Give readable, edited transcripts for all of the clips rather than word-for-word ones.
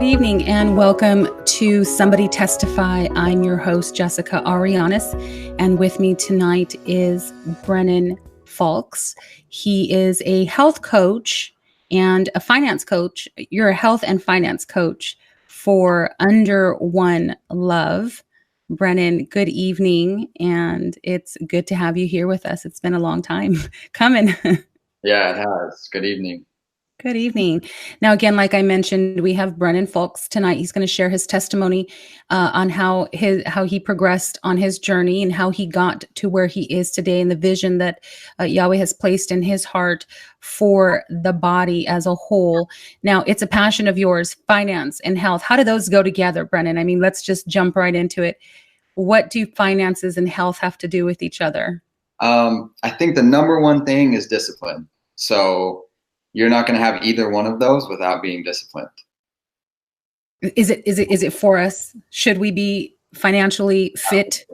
Good evening and welcome to Somebody Testify. I'm your host, Jessica Arianis, and with me tonight is Brennan Falks. He is a health coach and a finance coach. You're a health and finance coach for Under One Love. Brennan, good evening, and it's good to have you here with us. It's been a long time coming. Yeah, it has. Good evening. Good evening. Now, again, like I mentioned, we have Brennan Falks tonight. He's going to share his testimony on how he progressed on his journey and how he got to where he is today, and the vision that Yahweh has placed in his heart for the body as a whole. Now, it's a passion of yours, finance and health. How do those go together, Brennan? I mean, let's just jump right into it. What do finances and health have to do with each other? I think the number one thing is discipline. So you're not going to have either one of those without being disciplined. Is it for us? Should we be financially fit?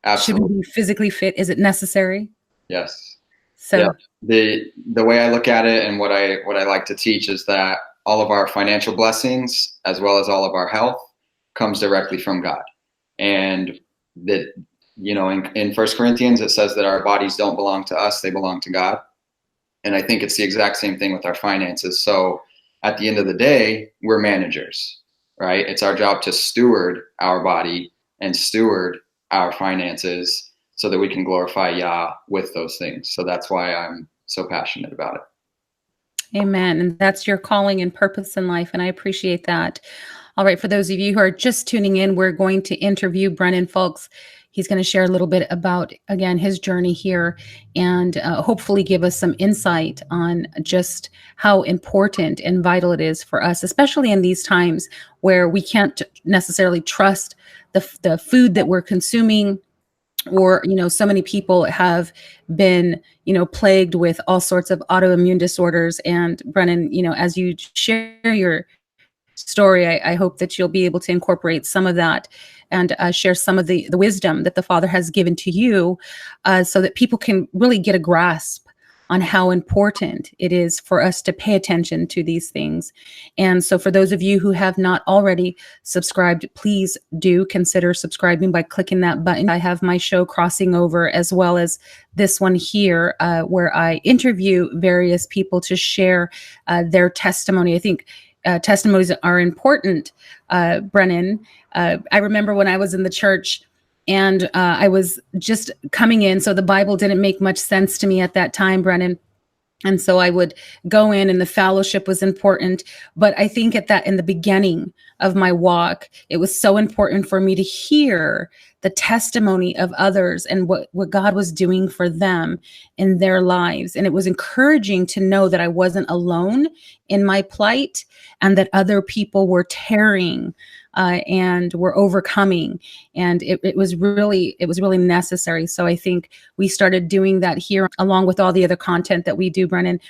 Absolutely. Should we be physically fit? Is it necessary? Yes. So yeah. The way I look at it and what I like to teach is that all of our financial blessings, as well as all of our health, comes directly from God. And that, in 1 Corinthians, it says that our bodies don't belong to us, they belong to God. And I think it's the exact same thing with our finances. So at the end of the day, we're managers, right? It's our job to steward our body and steward our finances so that we can glorify Yah with those things. So that's why I'm so passionate about it. Amen. And that's your calling and purpose in life. And I appreciate that. All right. For those of you who are just tuning in, we're going to interview Brennan Falks. He's going to share a little bit about, again, his journey here and hopefully give us some insight on just how important and vital it is for us, especially in these times where we can't necessarily trust the food that we're consuming, or, so many people have been, plagued with all sorts of autoimmune disorders. And Brennan, as you share your story, I hope that you'll be able to incorporate some of that and share some of the wisdom that the Father has given to you so that people can really get a grasp on how important it is for us to pay attention to these things. And so for those of you who have not already subscribed, please do consider subscribing by clicking that button. I have my show Crossing Over, as well as this one here, where I interview various people to share their testimony. I think testimonies are important, Brennan. I remember when I was in the church and I was just coming in, so the Bible didn't make much sense to me at that time, Brennan. And so I would go in, and the fellowship was important. But I think in the beginning of my walk, it was so important for me to hear the testimony of others and what God was doing for them in their lives. And it was encouraging to know that I wasn't alone in my plight and that other people were tearing and were overcoming. And it was really necessary. So I think we started doing that here along with all the other content that we do, Brennan.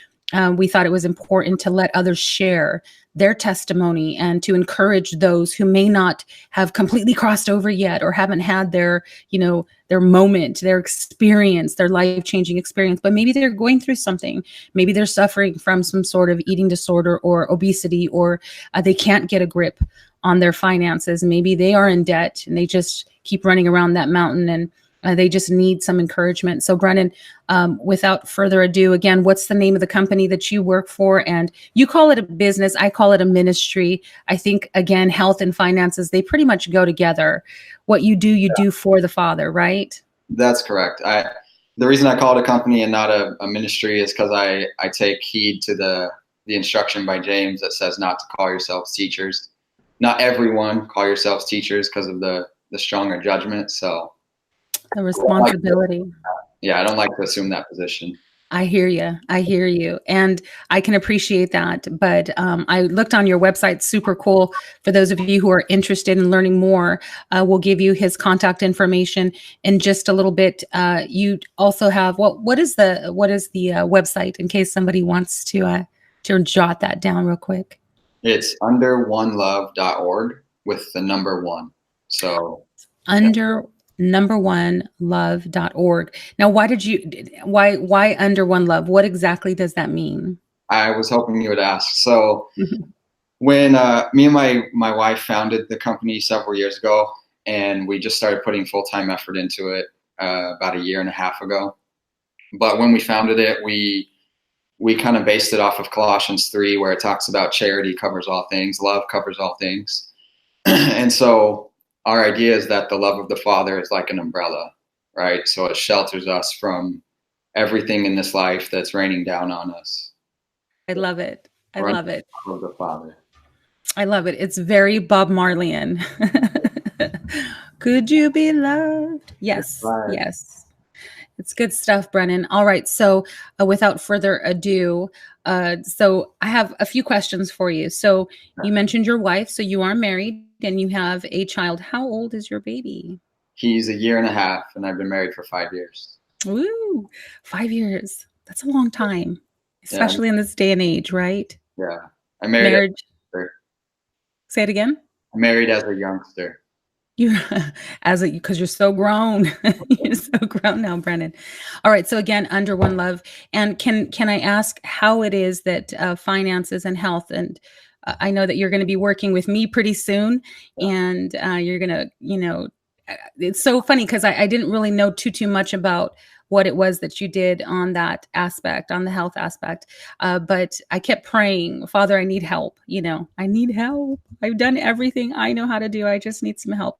We thought it was important to let others share their testimony and to encourage those who may not have completely crossed over yet or haven't had their moment, their experience, their life-changing experience, but maybe they're going through something. Maybe they're suffering from some sort of eating disorder or obesity, or they can't get a grip on their finances. Maybe they are in debt and they just keep running around that mountain, and they just need some encouragement. So Brennan, without further ado, again, what's the name of the company that you work for? And you call it a business, I call it a ministry. I think, again, health and finances, they pretty much go together. What you do for the Father, right? That's correct. The reason I call it a company and not a ministry is because I take heed to the instruction by James that says not to call yourselves teachers. Not everyone call yourselves teachers because of the stronger judgment. So the responsibility. I don't like to assume that position. I hear you. And I can appreciate that. But I looked on your website, super cool. For those of you who are interested in learning more, we'll give you his contact information in just a little bit. You also have, what is the website in case somebody wants to jot that down real quick? It's underonelove.org with the number 1. So number1love.org. Now, why Under One Love? What exactly does that mean? I was hoping you would ask. So When me and my wife founded the company several years ago, and we just started putting full-time effort into it about a year and a half ago. But when we founded it, we kind of based it off of Colossians 3, where it talks about charity covers all things, love covers all things. And so our idea is that the love of the Father is like an umbrella, right? So it shelters us from everything in this life that's raining down on us. I love it. I We're under love it. the love of the Father. I love it. It's very Bob Marleyan. Could you be loved? Yes. Right. Yes. It's good stuff, Brennan. All right. So, without further ado, so I have a few questions for you. So, you mentioned your wife. So, you are married and you have a child. How old is your baby? He's a year and a half, and I've been married for 5 years. Woo, 5 years. That's a long time, Yeah, especially in this day and age, right? yeah. I married Marriage. Say it again. I married as a youngster. You because you're so grown. You're so grown now, Brennan. All right. So again, under one love. And can I ask how it is that finances and health, and I know that you're going to be working with me pretty soon, and you're going to, it's so funny because I didn't really know too much about what it was that you did on that aspect, on the health aspect. But I kept praying, Father, I need help. I need help. I've done everything I know how to do. I just need some help.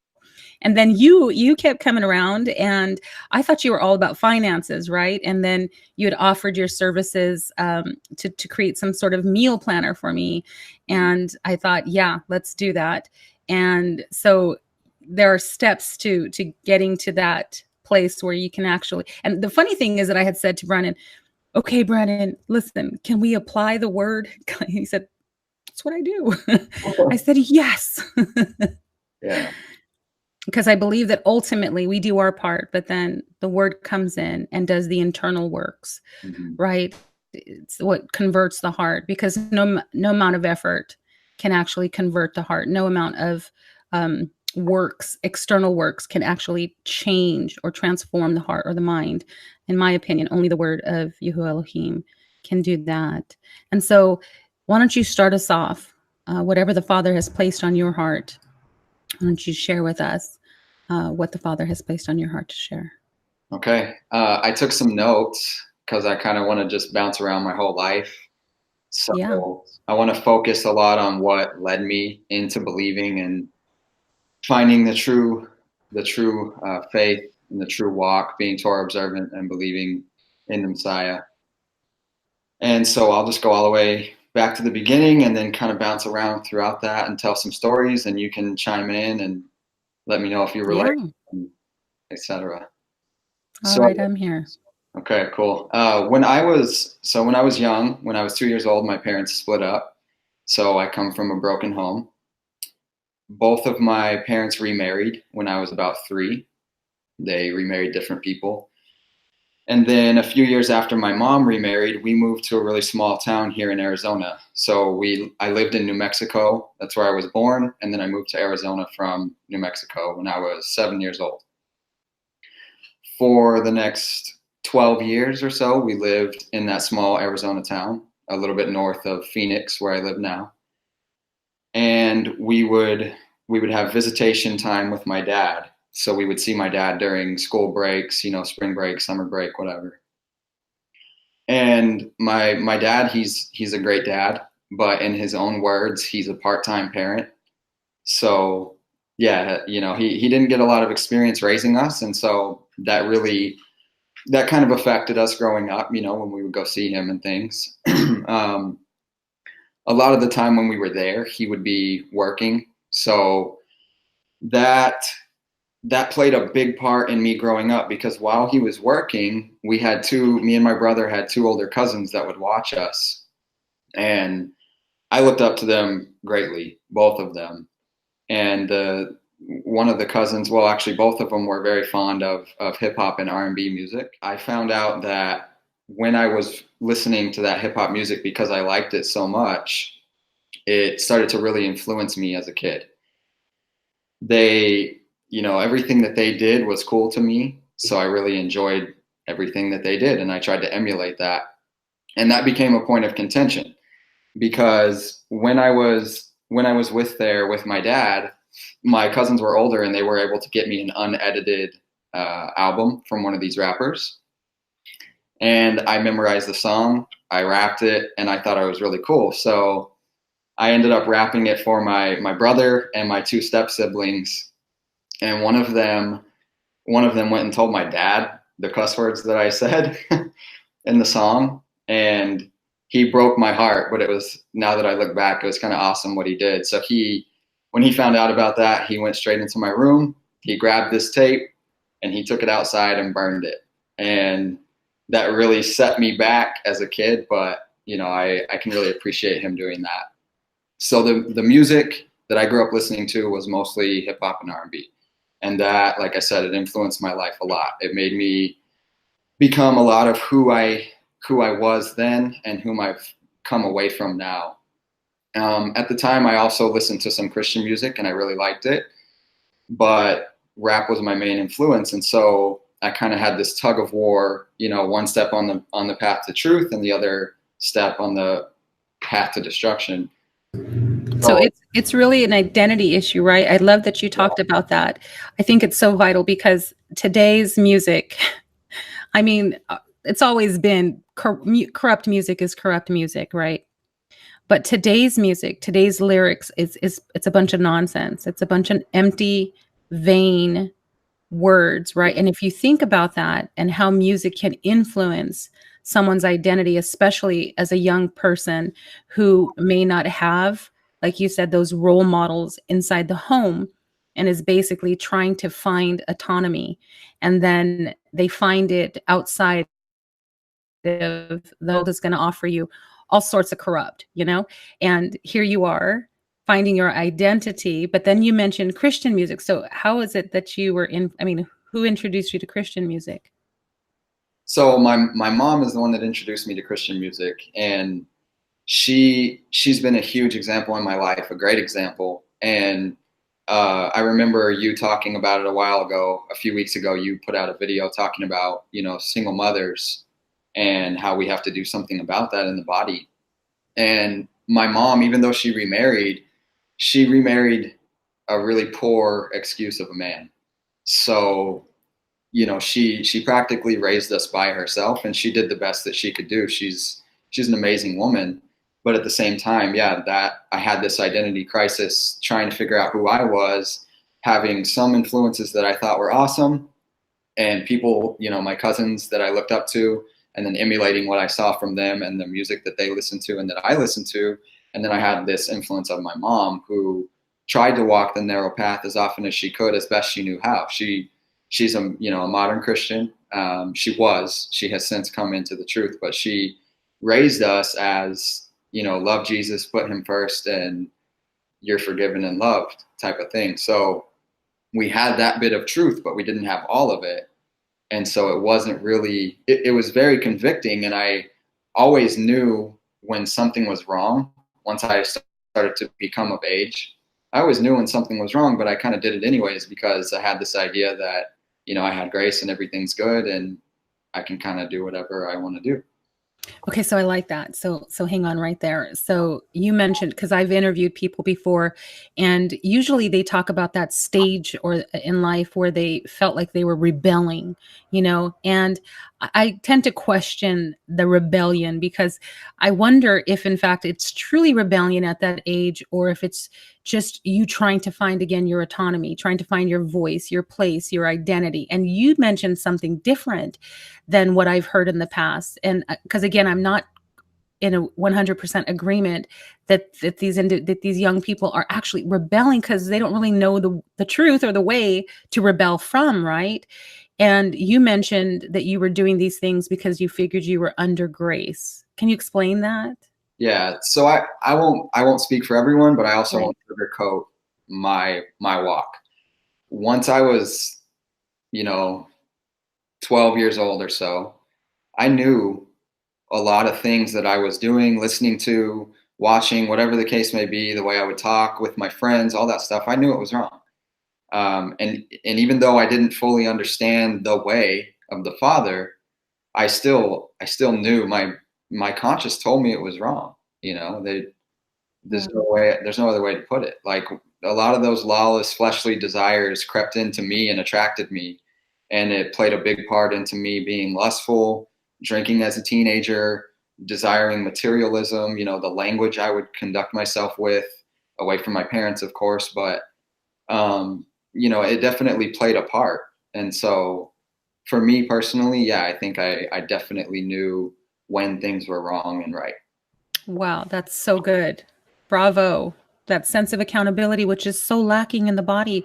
And then you kept coming around, and I thought you were all about finances, right? And then you had offered your services to create some sort of meal planner for me. And I thought, yeah, let's do that. And so there are steps to getting to that place where you can actually, and the funny thing is that I had said to Brennan, okay, Brennan, listen, can we apply the word? He said, that's what I do. I said, yes. Yeah. Because I believe that ultimately we do our part, but then the word comes in and does the internal works, Mm-hmm. right? It's what converts the heart, because no amount of effort can actually convert the heart. No amount of works, external works, can actually change or transform the heart or the mind. In my opinion, only the word of Yeshua Elohim can do that. And so why don't you start us off, whatever the Father has placed on your heart. Why don't you share with us what the Father has placed on your heart to share? Okay. I took some notes because I kind of want to just bounce around my whole life. So Yeah. I want to focus a lot on what led me into believing and finding the true faith and the true walk, being Torah observant and believing in the Messiah. And so I'll just go all the way back to the beginning and then kind of bounce around throughout that and tell some stories, and you can chime in and let me know if you relate, etc. All right, I'm here. Okay, cool. When I was young, when I was 2 years old, my parents split up. So I come from a broken home. Both of my parents remarried when I was about 3. They remarried different people. And then a few years after my mom remarried, we moved to a really small town here in Arizona. So I lived in New Mexico. That's where I was born. And then I moved to Arizona from New Mexico when I was 7 years old. For the next 12 years or so, we lived in that small Arizona town, a little bit north of Phoenix, where I live now. And we would have visitation time with my dad. So we would see my dad during school breaks, spring break, summer break, whatever. And my dad, he's a great dad, but in his own words, he's a part-time parent. So yeah, he didn't get a lot of experience raising us, and so that kind of affected us growing up, when we would go see him and things. A lot of the time when we were there, he would be working. So that played a big part in me growing up, because while he was working, me and my brother had 2 older cousins that would watch us. And I looked up to them greatly, both of them. And one of the cousins, well, actually both of them, were very fond of hip hop and R&B music. I found out that when I was listening to that hip hop music, because I liked it so much, it started to really influence me as a kid. Everything that they did was cool to me. So I really enjoyed everything that they did, and I tried to emulate that. And that became a point of contention, because when I was when I was with my dad, my cousins were older and they were able to get me an unedited album from one of these rappers. And I memorized the song, I rapped it, and I thought I was really cool. So I ended up rapping it for my brother and my two step siblings. And one of them went and told my dad the cuss words that I said in the song. And he broke my heart, but it was, now that I look back, it was kind of awesome what he did. So when he found out about that, he went straight into my room, he grabbed this tape and he took it outside and burned it. And that really set me back as a kid, but I can really appreciate him doing that. So the music that I grew up listening to was mostly hip hop and R&B. And that, like I said, it influenced my life a lot. It made me become a lot of who I was then and whom I've come away from now. At the time, I also listened to some Christian music and I really liked it, but rap was my main influence. And so I kind of had this tug of war, one step on the path to truth and the other step on the path to destruction. So it's really an identity issue, right? I love that you talked about that. I think it's so vital because today's music, I mean, it's always been corrupt music is corrupt music, right? But today's music, today's lyrics it's a bunch of nonsense. It's a bunch of empty, vain words, right? And if you think about that and how music can influence someone's identity, especially as a young person who may not have, like you said, those role models inside the home and is basically trying to find autonomy. And then they find it outside of the world is going to offer you all sorts of corrupt, and here you are finding your identity. But then you mentioned Christian music. So how is it that you were who introduced you to Christian music? So my mom is the one that introduced me to Christian music, and she's been a huge example in my life, a great example. And I remember you talking about it a few weeks ago. You put out a video talking about single mothers and how we have to do something about that in the body. And my mom, even though she remarried a really poor excuse of a man. So she practically raised us by herself, and she did the best that she could do. She's an amazing woman. But at the same time, that I had this identity crisis, trying to figure out who I was, having some influences that I thought were awesome, and people, my cousins that I looked up to, and then emulating what I saw from them and the music that they listened to and that I listened to. And then I had this influence of my mom, who tried to walk the narrow path as often as she could, as best she knew how. She's a modern Christian. She has since come into the truth, but she raised us as, love Jesus, put him first, and you're forgiven and loved type of thing. So we had that bit of truth, but we didn't have all of it. And so it wasn't really, it was very convicting. And I always knew when something was wrong. Once I started to become of age, I always knew when something was wrong, but I kind of did it anyways, because I had this idea that, I had grace and everything's good and I can kind of do whatever I want to do. Okay, so I like that. So hang on right there. So you mentioned, because I've interviewed people before, and usually they talk about that stage or in life where they felt like they were rebelling, and I tend to question the rebellion, because I wonder if in fact it's truly rebellion at that age, or if it's just you trying to find again your autonomy, trying to find your voice, your place, your identity. And you mentioned something different than what I've heard in the past. And because again, I'm not in a 100% agreement that these young people are actually rebelling because they don't really know the truth or the way to rebel from, right? And you mentioned that you were doing these things because you figured you were under grace. Can you explain that? Yeah. So I won't speak for everyone, but I also won't sugarcoat my walk. Once I was, 12 years old or so, I knew a lot of things that I was doing, listening to, watching, whatever the case may be, the way I would talk with my friends, all that stuff. I knew it was wrong. And even though I didn't fully understand the way of the Father, I still knew my conscience told me it was wrong. There's no way, there's no other way to put it. Like a lot of those lawless fleshly desires crept into me and attracted me. And it played a big part into me being lustful, drinking as a teenager, desiring materialism, the language I would conduct myself with, away from my parents, of course, but it definitely played a part. And so for me personally, yeah, I think I definitely knew when things were wrong and right. Wow, that's so good. Bravo. That sense of accountability, which is so lacking in the body.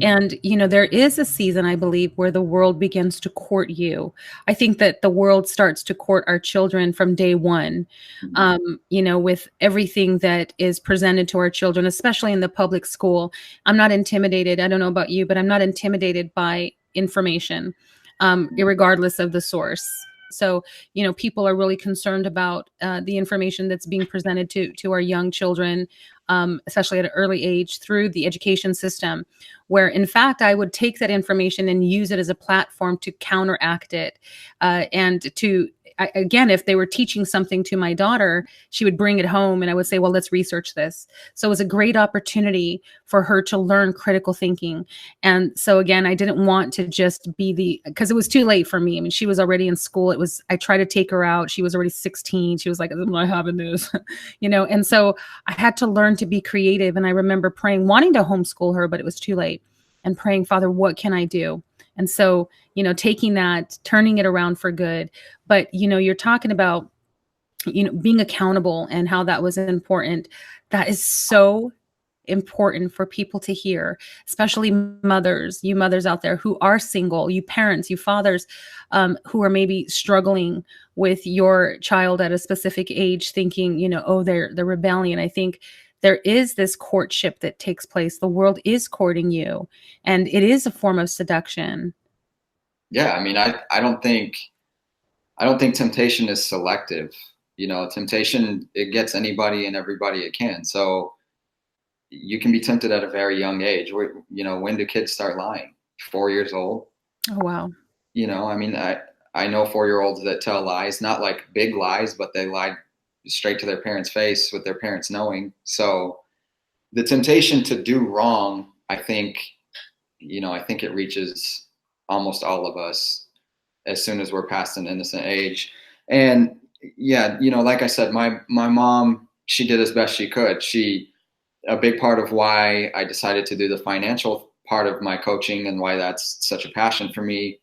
And, there is a season, I believe, where the world begins to court you. I think that the world starts to court our children from day one, with everything that is presented to our children, especially in the public school. I'm not intimidated. I don't know about you, but I'm not intimidated by information, regardless of the source. So, people are really concerned about the information that's being presented to our young children, especially at an early age through the education system, where in fact I would take that information and use it as a platform to counteract it, and to again, if they were teaching something to my daughter, she would bring it home and I would say, well, let's research this. So it was a great opportunity for her to learn critical thinking. And so again, I didn't want to just be because it was too late for me. I mean, she was already in school. I tried to take her out. She was already 16. She was like, I'm not having this, and so I had to learn to be creative. And I remember praying, wanting to homeschool her, but it was too late, and praying, Father, what can I do? And so, taking that, turning it around for good. But, you're talking about, being accountable and how that was important. That is so important for people to hear, especially mothers, you mothers out there who are single, you parents, you fathers, who are maybe struggling with your child at a specific age, thinking, oh, they're rebellion. I think there is this courtship that takes place. The world is courting you, and it is a form of seduction. Yeah, I mean, I don't think temptation is selective. Temptation, it gets anybody and everybody it can. So you can be tempted at a very young age. When do kids start lying? 4 years old. Oh, wow. I mean, I know 4-year-olds that tell lies, not like big lies, but they lie straight to their parents' face with their parents knowing. So the temptation to do wrong, I think it reaches almost all of us as soon as we're past an innocent age. And yeah, like I said, my mom, she did as best she could. A big part of why I decided to do the financial part of my coaching and why that's such a passion for me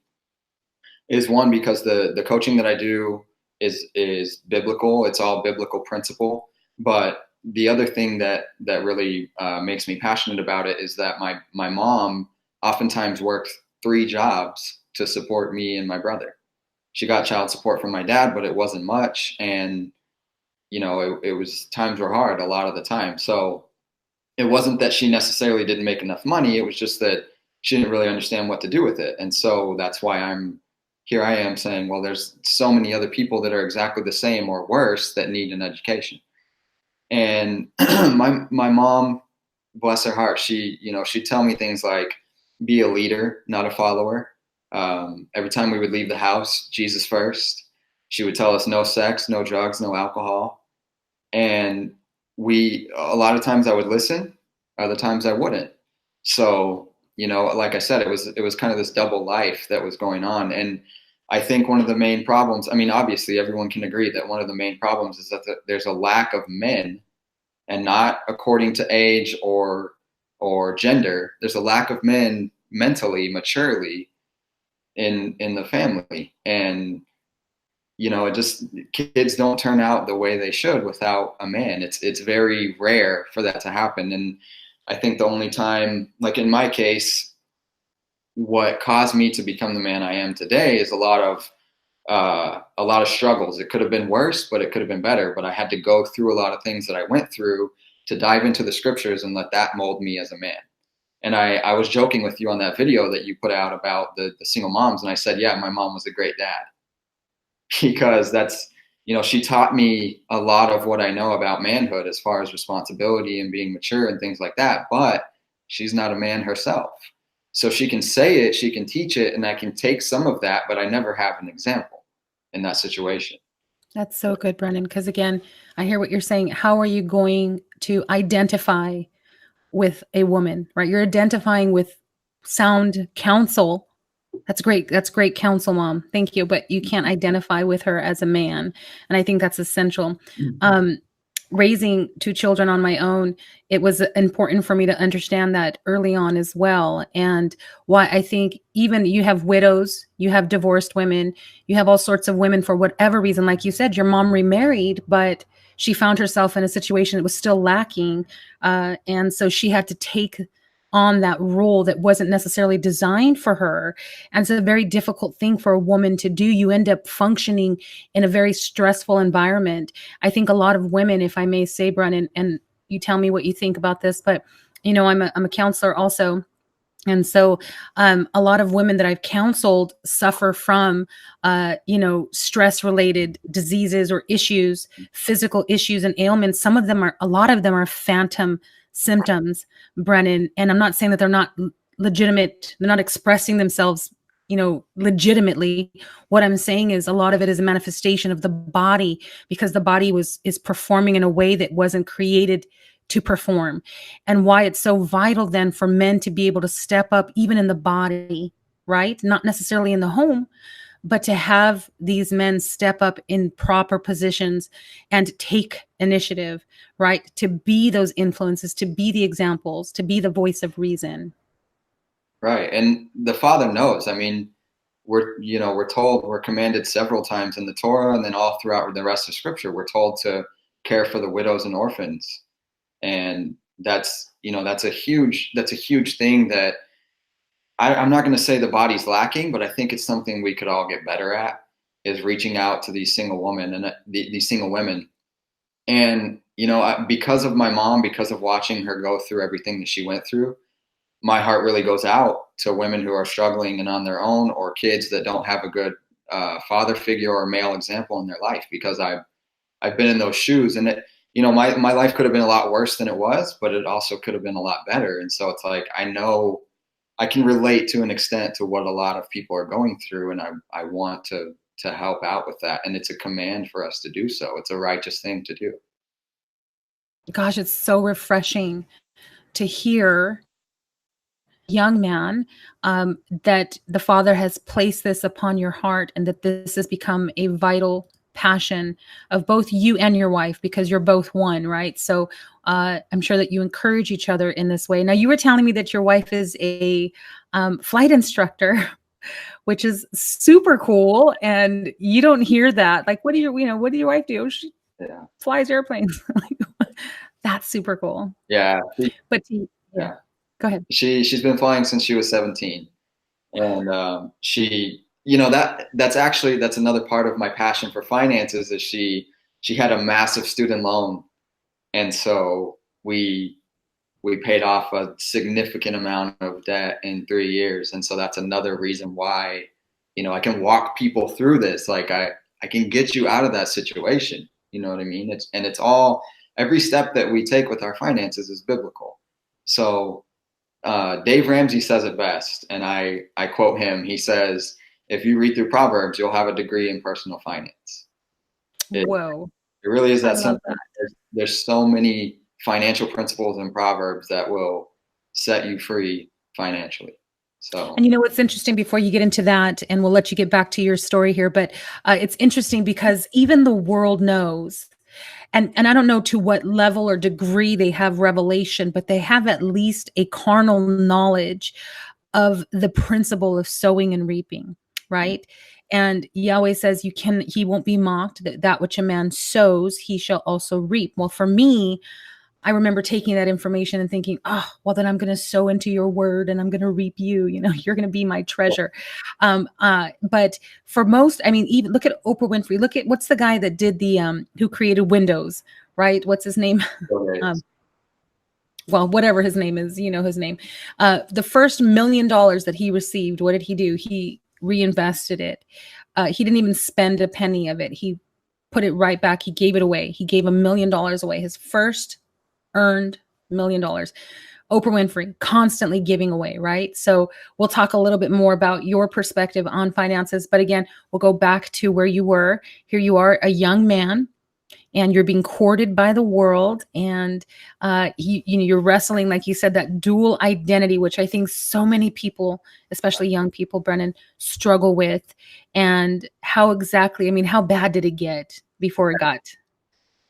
is, one, because the coaching that I do is biblical. It's all biblical principle. But the other thing that really makes me passionate about it is that my mom oftentimes worked 3 jobs to support me and my brother. She got child support from my dad, but it wasn't much, and it was, times were hard a lot of the time. So it wasn't that she necessarily didn't make enough money. It was just that she didn't really understand what to do with it. And so that's why I am saying, well, there's so many other people that are exactly the same or worse that need an education. And my mom, bless her heart, she'd tell me things like, be a leader, not a follower. Every time we would leave the house, Jesus first. She would tell us no sex, no drugs, no alcohol. And a lot of times I would listen, other times I wouldn't. So, like I said, it was kind of this double life that was going on. And I think one of the main problems, I mean, obviously everyone can agree that one of the main problems is that there's a lack of men, and not according to age or gender. There's a lack of men mentally, maturely in the family. And it just, kids don't turn out the way they should without a man. It's very rare for that to happen. And I think the only time, like in my case, what caused me to become the man I am today is a lot of struggles. It could have been worse, but it could have been better. But I had to go through a lot of things that I went through to dive into the scriptures and let that mold me as a man. And I was joking with you on that video that you put out about the single moms. And I said, yeah, my mom was a great dad, because that's, she taught me a lot of what I know about manhood as far as responsibility and being mature and things like that. But she's not a man herself. So she can say it, she can teach it, and I can take some of that, but I never have an example in that situation. That's so good, Brennan. Because again, I hear what you're saying. How are you going to identify with a woman, right? You're identifying with sound counsel. That's great. That's great counsel, Mom. Thank you. But you can't identify with her as a man. And I think that's essential. Um, Raising two children on my own, it was important for me to understand that early on as well. And why I think even you have widows, you have divorced women, you have all sorts of women for whatever reason. Like you said, your mom remarried, but she found herself in a situation that was still lacking. And so she had to take on that role that wasn't necessarily designed for her. And it's a very difficult thing for a woman to do. You end up functioning in a very stressful environment. I think a lot of women, if I may say, Brennan, and you tell me what you think about this, but I'm a counselor also. And so a lot of women that I've counseled suffer from, stress related diseases or issues, physical issues and ailments. A lot of them are phantom symptoms, Brennan. And I'm not saying that they're not legitimate. They're not expressing themselves, legitimately. What I'm saying is a lot of it is a manifestation of the body, because the body is performing in a way that wasn't created to perform. And why it's so vital then for men to be able to step up even in the body, right? Not necessarily in the home, but to have these men step up in proper positions and take initiative, right? To be those influences, to be the examples, to be the voice of reason. Right. And the Father knows. I mean, we're told, we're commanded several times in the Torah, and then all throughout the rest of Scripture, we're told to care for the widows and orphans. And that's a huge thing that I'm not going to say the body's lacking, but I think it's something we could all get better at, is reaching out to these single women and these single women. And, because of my mom, because of watching her go through everything that she went through, my heart really goes out to women who are struggling and on their own, or kids that don't have a good father figure or male example in their life, because I've been in those shoes, and my life could have been a lot worse than it was, but it also could have been a lot better. And so it's like, I know I can relate to an extent to what a lot of people are going through, and I want to help out with that. And it's a command for us to do so. It's a righteous thing to do. Gosh, it's so refreshing to hear, young man, that the Father has placed this upon your heart, and that this has become a vital passion of both you and your wife, because you're both one, right? So I'm sure that you encourage each other in this way. Now, you were telling me that your wife is a flight instructor, which is super cool, and you don't hear that. Like, what do your wife do? She Yeah. flies airplanes. That's super cool. Yeah. But yeah, go ahead. She's been flying since she was 17, and that's another part of my passion for finances. Is she had a massive student loan, and so we paid off a significant amount of debt in 3 years. And so that's another reason why I can walk people through this. Like, I can get you out of that situation. You know what I mean? It's all, every step that we take with our finances is biblical. So Dave Ramsey says it best, and I quote him. He says, if you read through Proverbs, you'll have a degree in personal finance. Whoa. It really is I that love simple. that. There's so many financial principles in Proverbs that will set you free financially. So, And what's interesting, before you get into that, and we'll let you get back to your story here, but it's interesting because even the world knows, and I don't know to what level or degree they have revelation, but they have at least a carnal knowledge of the principle of sowing and reaping, right? And Yahweh says he won't be mocked, that which a man sows, he shall also reap. Well, for me, I remember taking that information and thinking, oh, well, then I'm going to sow into your word and I'm going to reap you. You're going to be my treasure. But for most, I mean, even look at Oprah Winfrey. Look at, what's the guy that did who created Windows, right? What's his name? Well, whatever his name is, his name. The first $1 million that he received, what did he do? He reinvested it. He didn't even spend a penny of it. He put it right back. He gave it away. He gave $1 million away. His first earned $1 million. Oprah Winfrey, constantly giving away, right? So we'll talk a little bit more about your perspective on finances. But again, we'll go back to where you were. Here you are, a young man. and you're being courted by the world, and you're wrestling, like you said, that dual identity, which I think so many people, especially young people, Brennan, struggle with. And how exactly, I mean, how bad did it get before it got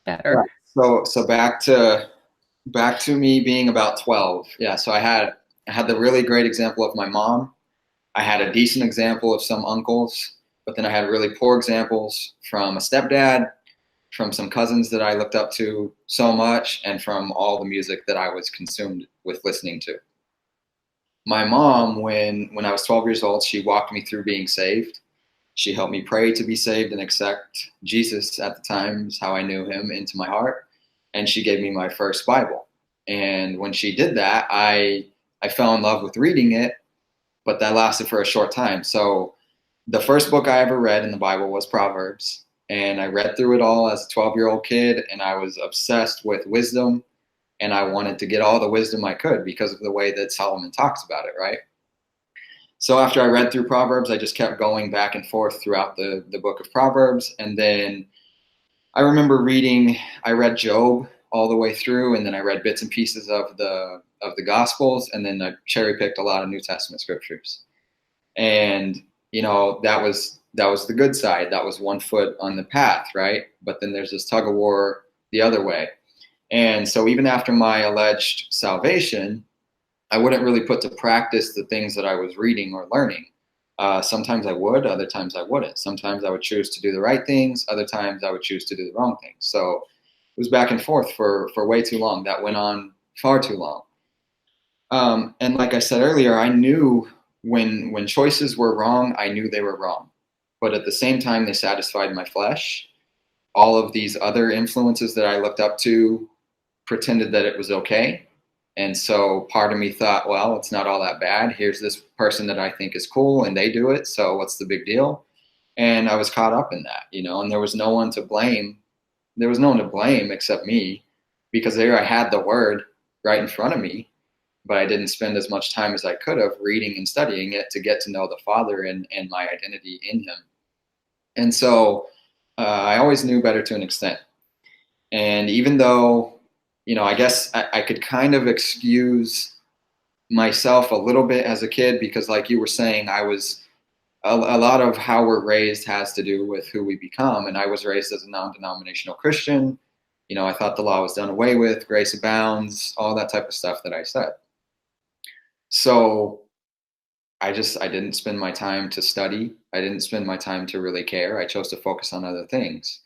better? Right. So back to me being about 12. Yeah. So I had the really great example of my mom. I had a decent example of some uncles, but then I had really poor examples from a stepdad, from some cousins that I looked up to so much, and from all the music that I was consumed with listening to. My mom, when I was 12 years old, she walked me through being saved. She helped me pray to be saved and accept Jesus at the time, is how I knew him, into my heart. And she gave me my first Bible. And when she did that, I fell in love with reading it, but that lasted for a short time. So the first book I ever read in the Bible was Proverbs. And I read through it all as a 12-year-old kid, and I was obsessed with wisdom. And I wanted to get all the wisdom I could because of the way that Solomon talks about it, right? So after I read through Proverbs, I just kept going back and forth throughout the book of Proverbs. And then I remember I read Job all the way through, and then I read bits and pieces of the Gospels, and then I cherry picked a lot of New Testament scriptures. And that was the good side. That was one foot on the path, right? But then there's this tug of war the other way. And so even after my alleged salvation, I wouldn't really put to practice the things that I was reading or learning. Sometimes I would, other times I wouldn't. Sometimes I would choose to do the right things, other times I would choose to do the wrong things. So it was back and forth for way too long. That went on far too long. And like I said earlier, I knew when choices were wrong, I knew they were wrong. But at the same time, they satisfied my flesh. All of these other influences that I looked up to pretended that it was okay. And so part of me thought, well, it's not all that bad. Here's this person that I think is cool and they do it. So what's the big deal? And I was caught up in that, and there was no one to blame. There was no one to blame except me, because there I had the word right in front of me, but I didn't spend as much time as I could have reading and studying it to get to know the Father and my identity in him. And so I always knew better to an extent. And even though, I guess I could kind of excuse myself a little bit as a kid, because like you were saying, I was a lot of how we're raised has to do with who we become. And I was raised as a non-denominational Christian. I thought the law was done away with, grace abounds, all that type of stuff that I said. So I didn't spend my time to study. I didn't spend my time to really care. I chose to focus on other things.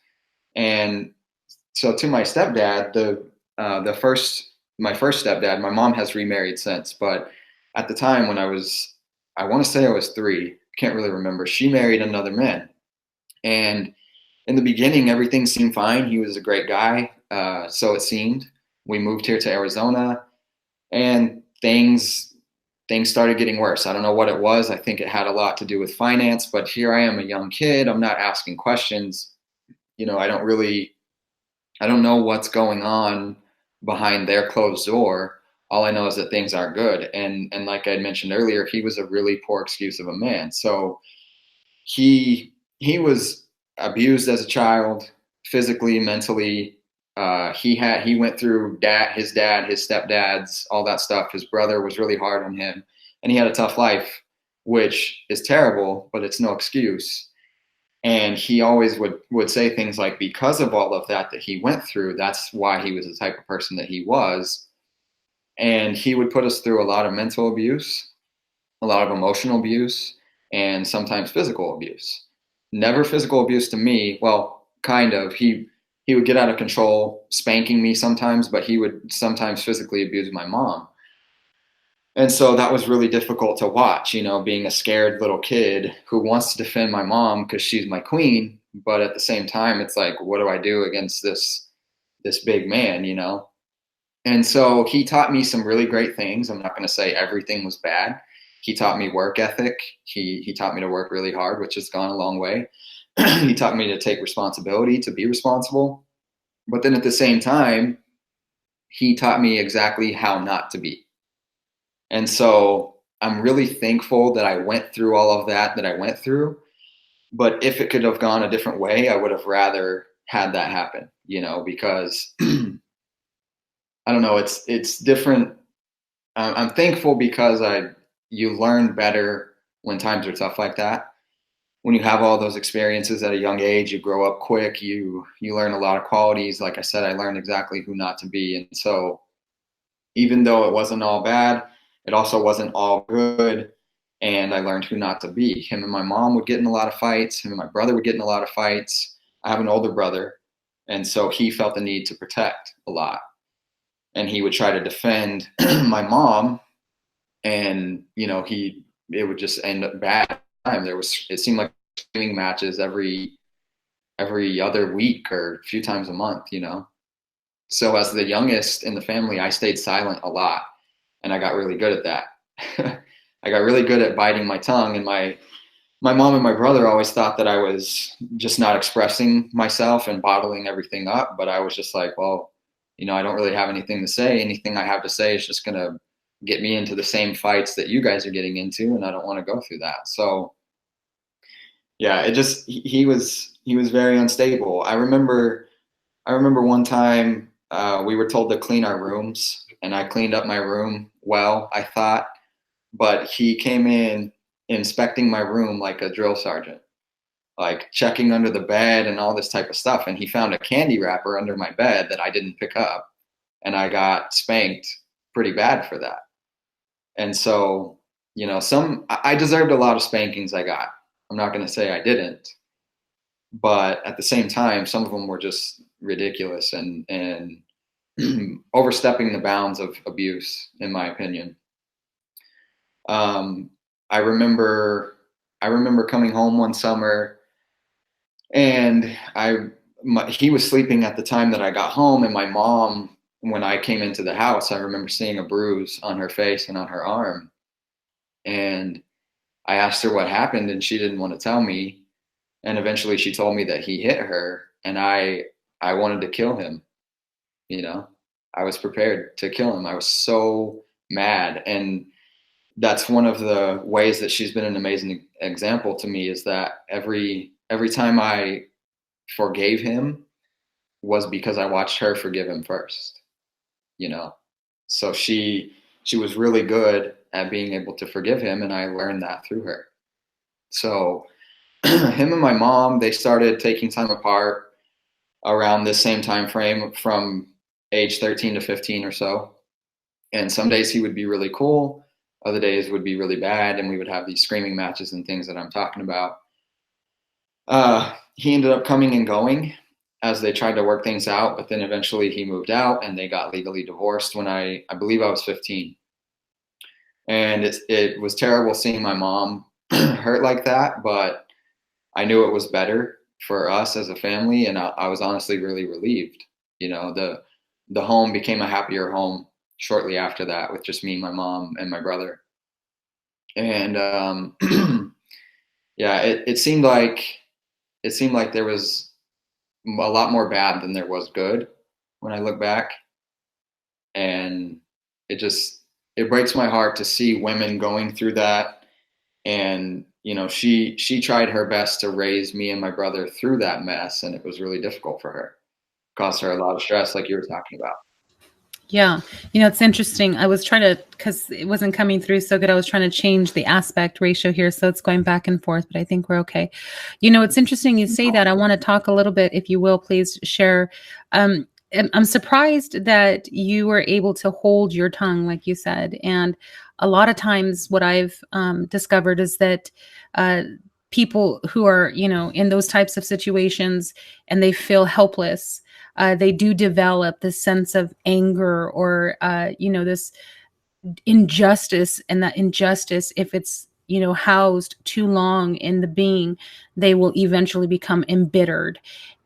And so to my stepdad, my first stepdad, my mom has remarried since, but at the time when I want to say I was 3, can't really remember. She married another man. And in the beginning, everything seemed fine. He was a great guy. So it seemed. We moved here to Arizona, and things started getting worse. I don't know what it was. I think it had a lot to do with finance, but here I am, a young kid. I'm not asking questions. I don't know what's going on behind their closed door. All I know is that things aren't good. And like I had mentioned earlier, he was a really poor excuse of a man. So he was abused as a child, physically, mentally. He went through his stepdads, all that stuff. His brother was really hard on him, and he had a tough life, which is terrible, but it's no excuse. And he always would say things like, because of all of that he went through, that's why he was the type of person that he was. And he would put us through a lot of mental abuse, a lot of emotional abuse, and sometimes physical abuse. Never physical abuse to me. Well, kind of. He would get out of control, spanking me sometimes, but he would sometimes physically abuse my mom. And so that was really difficult to watch, being a scared little kid who wants to defend my mom because she's my queen. But at the same time, it's like, what do I do against this big man, And so he taught me some really great things. I'm not going to say everything was bad. He taught me work ethic. He taught me to work really hard, which has gone a long way. He taught me to take responsibility, to be responsible. But then at the same time, he taught me exactly how not to be. And so I'm really thankful that I went through all of that I went through. But if it could have gone a different way, I would have rather had that happen, because I don't know, it's different. I'm thankful because you learn better when times are tough like that. When you have all those experiences at a young age, you grow up quick. You learn a lot of qualities. Like I said, I learned exactly who not to be, and so even though it wasn't all bad, it also wasn't all good. And I learned who not to be. Him and my mom would get in a lot of fights. Him and my brother would get in a lot of fights. I have an older brother, and so he felt the need to protect a lot, and he would try to defend my mom, and it would just end up bad. It seemed like screaming matches every other week or a few times a month. So as the youngest in the family, I stayed silent a lot, and I got really good at that. I got really good at biting my tongue, and my mom and my brother always thought that I was just not expressing myself and bottling everything up. But I was just like, well, I don't really have anything to say. Anything I have to say is just going to get me into the same fights that you guys are getting into, and I don't want to go through that. So yeah, he was very unstable. I remember one time we were told to clean our rooms, and I cleaned up my room well, I thought, but he came in inspecting my room like a drill sergeant, like checking under the bed and all this type of stuff. And he found a candy wrapper under my bed that I didn't pick up, and I got spanked pretty bad for that. And so, I deserved a lot of spankings I got. I'm not going to say I didn't, but at the same time, some of them were just ridiculous and overstepping the bounds of abuse, in my opinion. I remember coming home one summer, and he was sleeping at the time that I got home, and my mom, when I came into the house, I remember seeing a bruise on her face and on her arm. And I asked her what happened, and she didn't want to tell me. And eventually she told me that he hit her, and I wanted to kill him. I was prepared to kill him. I was so mad. And that's one of the ways that she's been an amazing example to me, is that every time I forgave him was because I watched her forgive him first. So she was really good at being able to forgive him, and I learned that through her. So him and my mom, they started taking time apart around this same time frame, from age 13 to 15 or so. And some days he would be really cool, other days would be really bad, and we would have these screaming matches and things that I'm talking about. He ended up coming and going as they tried to work things out, but then eventually he moved out, and they got legally divorced when I believe I was 15. And it was terrible seeing my mom hurt like that, but I knew it was better for us as a family, and I was honestly really relieved. The home became a happier home shortly after that, with just me, my mom, and my brother. And yeah, it seemed like there was a lot more bad than there was good when I look back. And it breaks my heart to see women going through that. And she tried her best to raise me and my brother through that mess, and it was really difficult for her. It caused her a lot of stress, like you were talking about. Yeah. It's interesting. I was trying to, because it wasn't coming through so good, I was trying to change the aspect ratio here. So it's going back and forth, but I think we're okay. It's interesting you say that. I want to talk a little bit, if you will, please share. And I'm surprised that you were able to hold your tongue, like you said. And a lot of times what I've discovered is that people who are, in those types of situations and they feel helpless, they do develop this sense of anger or, this injustice. And that injustice, if it's, housed too long in the being, they will eventually become embittered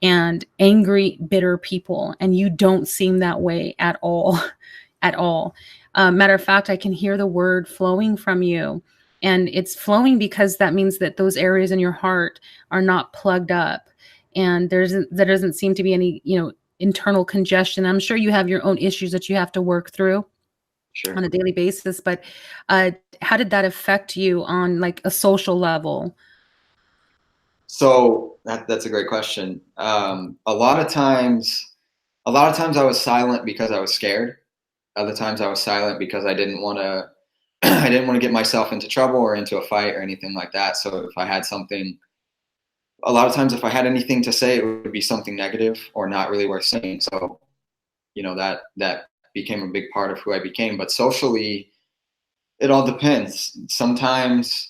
and angry, bitter people. And you don't seem that way at all, at all. Matter of fact, I can hear the word flowing from you. And it's flowing because that means that those areas in your heart are not plugged up. And there doesn't seem to be any, internal congestion. I'm sure you have your own issues that you have to work through Sure. on a daily basis, but how did that affect you on like a social level? So that's a great question. A lot of times I was silent because I was scared. Other times I was silent because I didn't want to I didn't want to get myself into trouble or into a fight or anything like that. So if I had something, a lot of times if I had anything to say, it would be something negative or not really worth saying. So, that became a big part of who I became. But socially, it all depends. Sometimes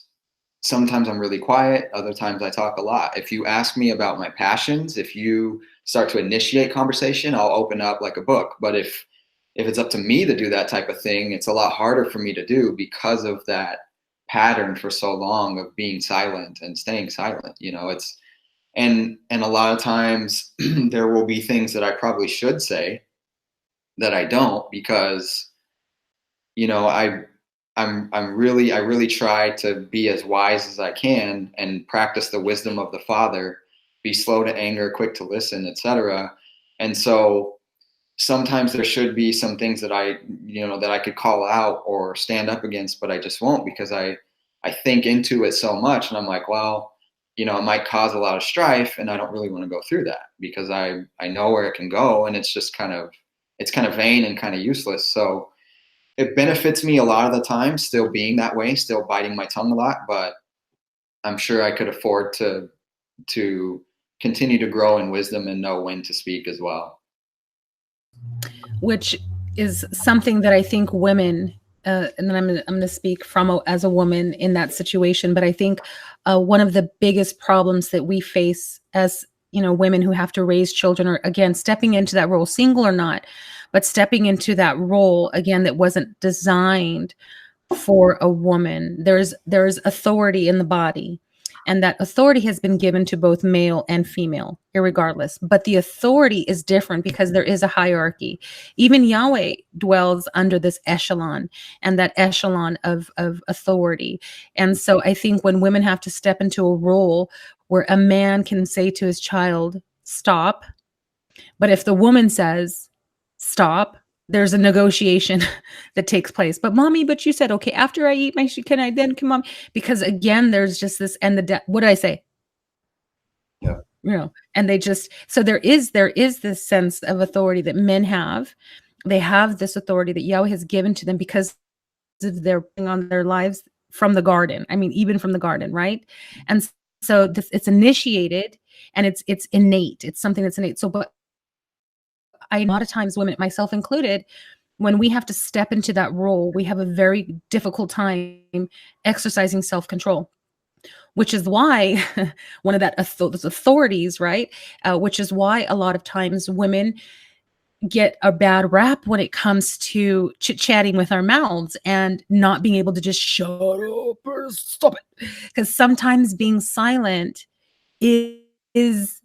I'm really quiet. Other times I talk a lot. If you ask me about my passions, if you start to initiate conversation, I'll open up like a book. But if it's up to me to do that type of thing, it's a lot harder for me to do because of that pattern for so long of being silent and staying silent. It's and a lot of times there will be things that I probably should say that I don't because you know I really try to be as wise as I can and practice the wisdom of the Father, be slow to anger, quick to listen, etc. And so sometimes there should be some things that I could call out or stand up against, but I just won't because I think into it so much and I'm like, well, it might cause a lot of strife and I don't really want to go through that because I know where it can go and it's kind of vain and kind of useless. So it benefits me a lot of the time still being that way, still biting my tongue a lot, but I'm sure I could afford to continue to grow in wisdom and know when to speak as well. Which is something that I think women, and then I'm going to speak as a woman in that situation, but I think one of the biggest problems that we face as women who have to raise children, or again stepping into that role, single or not, but stepping into that role again that wasn't designed for a woman. There's authority in the body, and that authority has been given to both male and female, irregardless. But the authority is different because there is a hierarchy. Even Yahweh dwells under this echelon and that echelon of authority. And so I think when women have to step into a role where a man can say to his child, stop, but if the woman says, stop, there's a negotiation that takes place. But mommy, but you said, okay, after I eat can I then come on? Because again, there's just this, and what did I say? Yeah. And so there is this sense of authority that men have. They have this authority that Yahweh has given to them because of their putting on their lives from the garden. I mean, even from the garden, right? And so it's initiated and it's innate. It's something that's innate. So, but a lot of times women, myself included, when we have to step into that role, we have a very difficult time exercising self-control, which is why one of those authorities, right? Which is why a lot of times women get a bad rap when it comes to chit-chatting with our mouths and not being able to just shut up or stop it. Because sometimes being silent is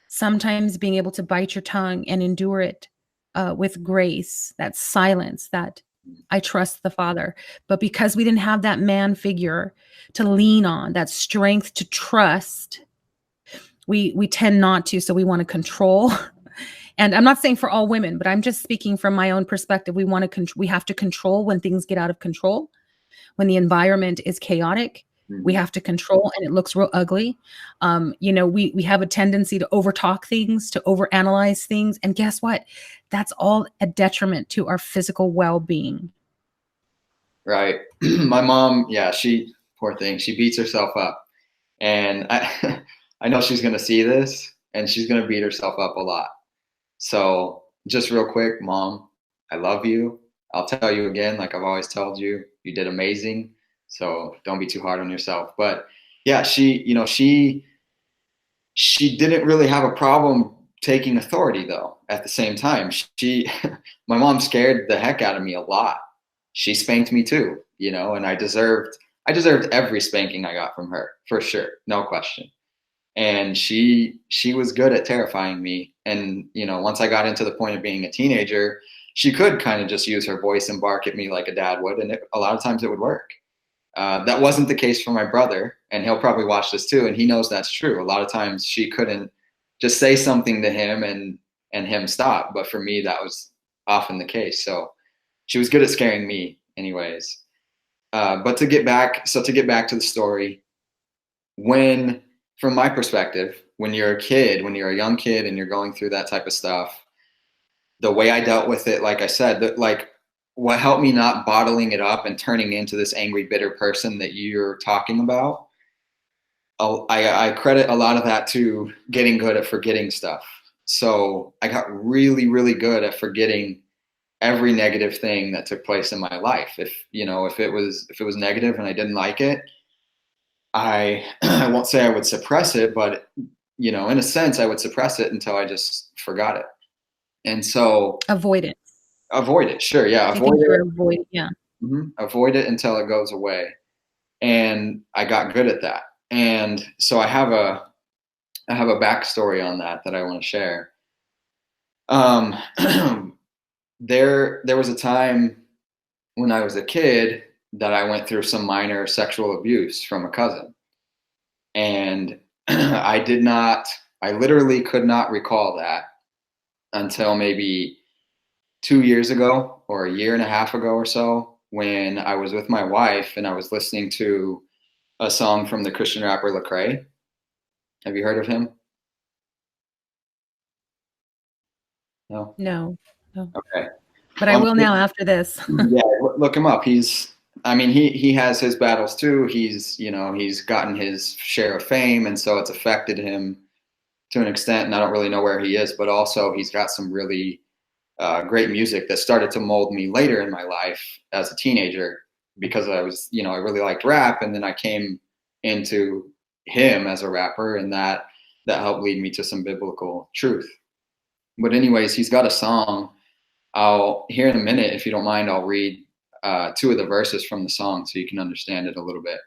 sometimes being able to bite your tongue and endure it with grace, that silence, that I trust the Father. But because we didn't have that man figure to lean on, that strength to trust, we tend not to. So we want to control. And I'm not saying for all women, but I'm just speaking from my own perspective. We have to control when things get out of control, when the environment is chaotic. We have to control and it looks real ugly. We have a tendency to overtalk things, to overanalyze things. And guess what? That's all a detriment to our physical well-being. Right. My mom, yeah, she, poor thing, she beats herself up. And I know she's going to see this and she's going to beat herself up a lot. So just real quick, Mom, I love you. I'll tell you again, like I've always told you, you did amazing. So don't be too hard on yourself. But yeah, she didn't really have a problem taking authority though. At the same time, my mom scared the heck out of me a lot. She spanked me too, and I deserved every spanking I got from her for sure, no question. And she was good at terrifying me. And once I got into the point of being a teenager, she could kind of just use her voice and bark at me like a dad would, and a lot of times it would work. That wasn't the case for my brother, and he'll probably watch this too, and he knows that's true. A lot of times she couldn't just say something to him and him stop, but for me that was often the case. So she was good at scaring me, anyways. But to get back to the story, when from my perspective, when you're a young kid and you're going through that type of stuff, the way I dealt with it, like I said, like what helped me not bottling it up and turning into this angry, bitter person that you're talking about, I credit a lot of that to getting good at forgetting stuff. So I got really, really good at forgetting every negative thing that took place in my life. If it was negative and I didn't like it, I won't say I would suppress it, but in a sense, I would suppress it until I just forgot it. And so Avoid it. avoid it. Sure. Yeah. I Avoid think it. you're avoiding. Yeah. Avoid it until it goes away. And I got good at that. And so I have a backstory on that I want to share. Um, there was a time when I was a kid that I went through some minor sexual abuse from a cousin. And I literally could not recall that until maybe 2 years ago or a year and a half ago or so, when I was with my wife and I was listening to a song from the Christian rapper Lecrae. Have you heard of him? No? No. Okay. But I will now after this. Yeah, look him up. He has his battles too. He's gotten his share of fame, and so it's affected him to an extent, and I don't really know where he is, but also he's got some really great music that started to mold me later in my life as a teenager, because I really liked rap, and then I came into him as a rapper, and that helped lead me to some biblical truth. But anyways, he's got a song. Here in a minute, if you don't mind, I'll read 2 of the verses from the song so you can understand it a little bit.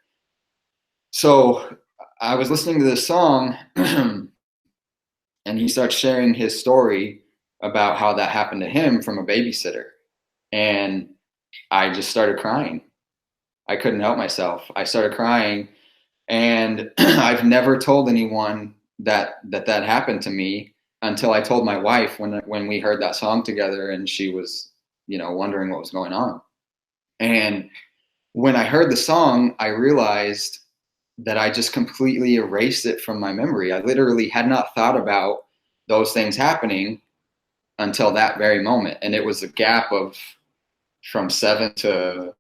So I was listening to this song and he starts sharing his story about how that happened to him from a babysitter. And I just started crying. I couldn't help myself. I started crying, and I've never told anyone that happened to me until I told my wife when we heard that song together, and she was, wondering what was going on. And when I heard the song, I realized that I just completely erased it from my memory. I literally had not thought about those things happening until that very moment. And it was a gap of from 7 to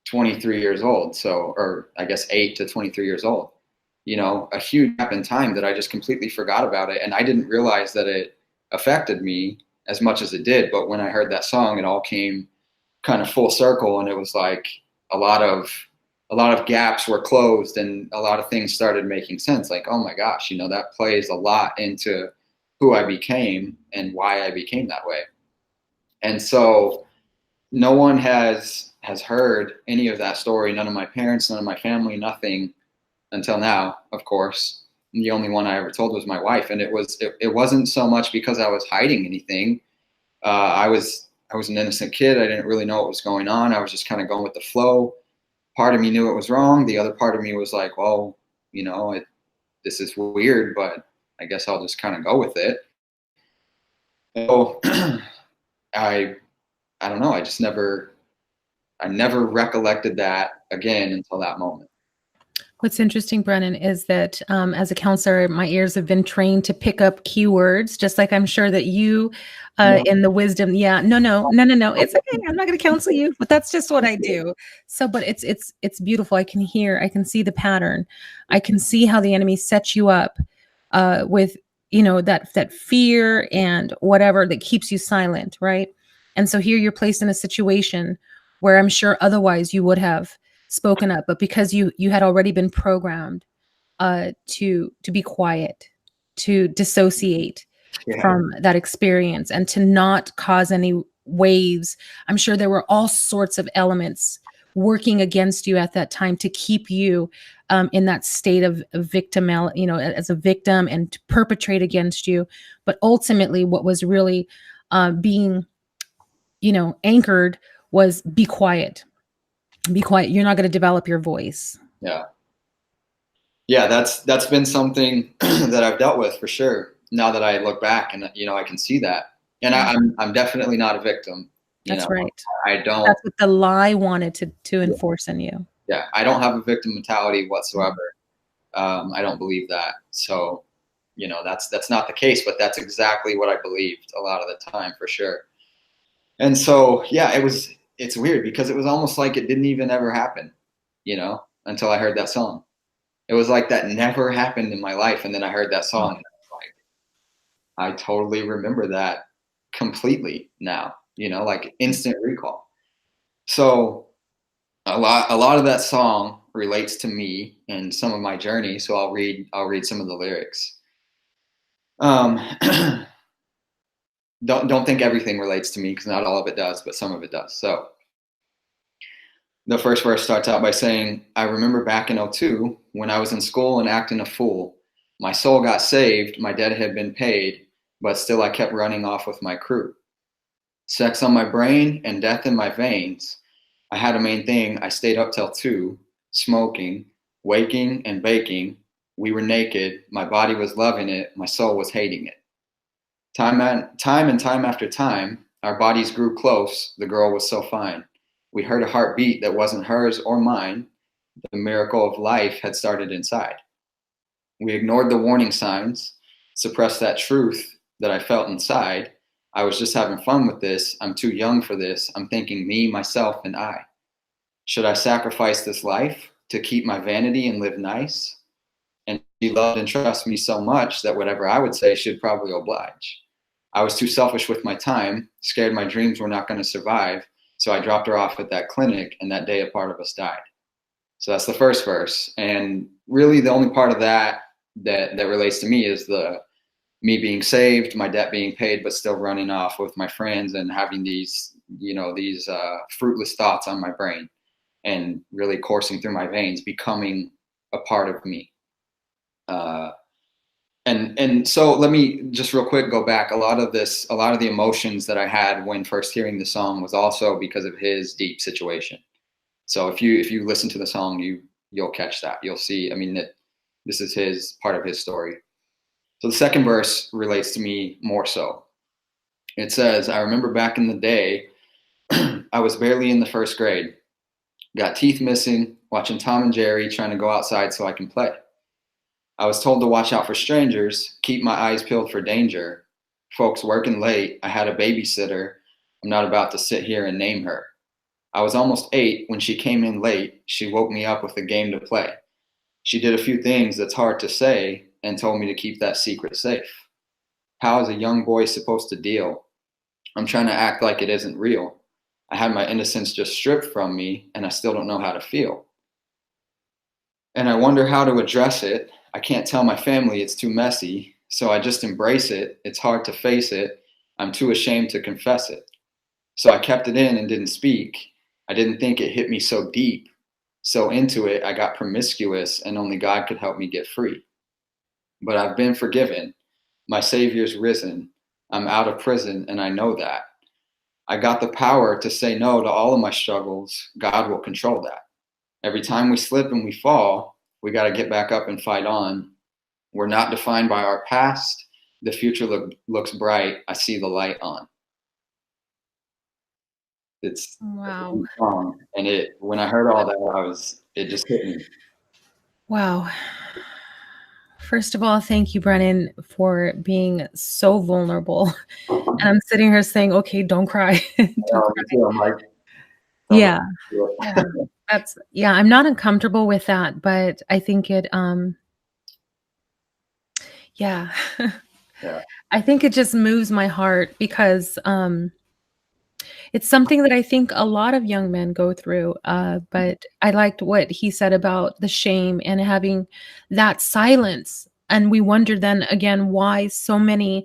23 years old. So, or I guess 8 to 23 years old, a huge gap in time that I just completely forgot about it. And I didn't realize that it affected me as much as it did. But when I heard that song, it all came kind of full circle. And it was like a lot of gaps were closed and a lot of things started making sense. Like, oh my gosh, that plays a lot into who I became and why I became that way. And so no one has heard any of that story. None of my parents, none of my family, nothing until now, of course. And the only one I ever told was my wife. And it wasn't so much because I was hiding anything. I was an innocent kid. I didn't really know what was going on. I was just kind of going with the flow. Part of me knew it was wrong. The other part of me was like, well, this is weird, but I guess I'll just kind of go with it. So I don't know. I never recollected that again until that moment. What's interesting, Brennan, is that as a counselor, my ears have been trained to pick up keywords, just like I'm sure that you in the wisdom. Yeah, no. It's okay. I'm not going to counsel you, but that's just what I do. So, but it's beautiful. I can see the pattern. I can see how the enemy sets you up with, that fear and whatever that keeps you silent, right? And so here you're placed in a situation where I'm sure otherwise you would have spoken up, but because you had already been programmed to be quiet, to dissociate from that experience, and to not cause any waves. I'm sure there were all sorts of elements working against you at that time to keep you in that state of victim, as a victim, and to perpetrate against you. But ultimately, what was really being, anchored was be quiet. Be quiet. You're not going to develop your voice. Yeah. That's been something that I've dealt with for sure. Now that I look back and, I can see that. And I'm definitely not a victim. That's right. I don't. That's what the lie wanted to enforce in you. Yeah. I don't have a victim mentality whatsoever. I don't believe that. So, that's not the case, but that's exactly what I believed a lot of the time, for sure. And so, yeah, it's weird because it was almost like it didn't even ever happen, until I heard that song. It was like that never happened in my life. And then I heard that song, and I was like, I totally remember that completely now, like instant recall. So a lot of that song relates to me and some of my journey. So I'll read some of the lyrics. Um, don't think everything relates to me, because not all of it does, but some of it does. So the first verse starts out by saying, I remember back in '02 when I was in school and acting a fool. My soul got saved, my debt had been paid, but still I kept running off with my crew. Sex on my brain and death in my veins. I had a main thing, I stayed up till 2, smoking, waking and baking. We were naked, my body was loving it, my soul was hating it. Time and time after time, our bodies grew close, the girl was so fine. We heard a heartbeat that wasn't hers or mine. The miracle of life had started inside. We ignored the warning signs, suppressed that truth that I felt inside. I was just having fun with this. I'm too young for this. I'm thinking me, myself, and I. Should I sacrifice this life to keep my vanity and live nice? And she loved and trusted me so much that whatever I would say, she'd probably oblige. I was too selfish with my time, scared my dreams were not going to survive. So I dropped her off at that clinic, and that day a part of us died. So that's the first verse. And really the only part of that relates to me is the me being saved, my debt being paid, but still running off with my friends and having these fruitless thoughts on my brain and really coursing through my veins, becoming a part of me. And so let me just real quick go back. A lot of the emotions that I had when first hearing the song was also because of his deep situation. So if you listen to the song, you'll catch that. You'll see, that this is his part of his story. So the second verse relates to me more so. It says, I remember back in the day, I was barely in the first grade, got teeth missing, watching Tom and Jerry, trying to go outside so I can play. I was told to watch out for strangers, keep my eyes peeled for danger. Folks working late, I had a babysitter. I'm not about to sit here and name her. I was almost 8 when she came in late. She woke me up with a game to play. She did a few things that's hard to say and told me to keep that secret safe. How is a young boy supposed to deal? I'm trying to act like it isn't real. I had my innocence just stripped from me, and I still don't know how to feel. And I wonder how to address it. I can't tell my family, it's too messy, so I just embrace it. It's hard to face it. I'm too ashamed to confess it. So I kept it in and didn't speak. I didn't think it hit me so deep. So into it, I got promiscuous, and only God could help me get free. But I've been forgiven. My Savior's risen. I'm out of prison, and I know that. I got the power to say no to all of my struggles. God will control that. Every time we slip and we fall, we got to get back up and fight on. We're not defined by our past. The future looks bright. I see the light on. It's Wow. a song, and when I heard all that, it just hit me. Wow. First of all, thank you, Brennan, for being so vulnerable. And I'm sitting here saying, okay, don't cry. Don't cry. I'm like, Yeah. Yeah. I'm not uncomfortable with that, but I think yeah. Yeah. I think it just moves my heart because it's something that I think a lot of young men go through. But I liked what he said about the shame and having that silence. And we wonder then again why so many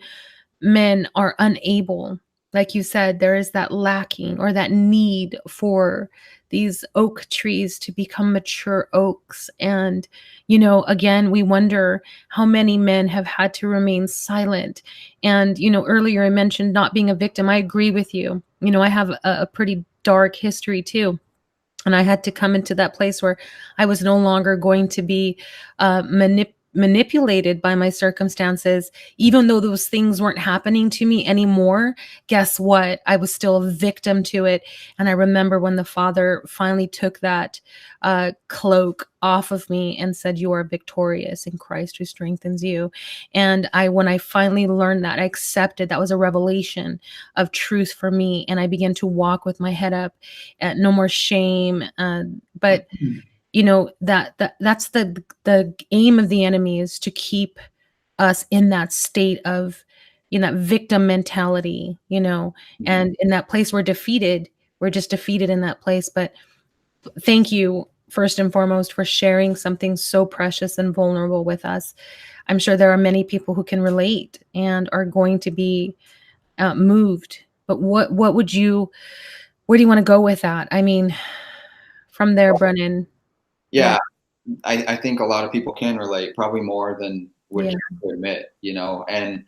men are unable. Like you said, there is that lacking or that need for these oak trees to become mature oaks. And, again, we wonder how many men have had to remain silent. And, earlier I mentioned not being a victim. I agree with you. I have a pretty dark history too. And I had to come into that place where I was no longer going to be manipulated by my circumstances, even though those things weren't happening to me anymore. Guess what? I was still a victim to it. And I remember when the Father finally took that cloak off of me and said, "You are victorious in Christ who strengthens you." And when I finally learned that, I accepted that was a revelation of truth for me. And I began to walk with my head up, no more shame. But that's the aim of the enemy, is to keep us in that state of, that victim mentality, and in that place we're defeated. We're just defeated in that place. But thank you, first and foremost, for sharing something so precious and vulnerable with us. I'm sure there are many people who can relate and are going to be moved. But where do you want to go with that? I mean, from there, Brennan. Yeah, I think a lot of people can relate, probably more than would care to admit, and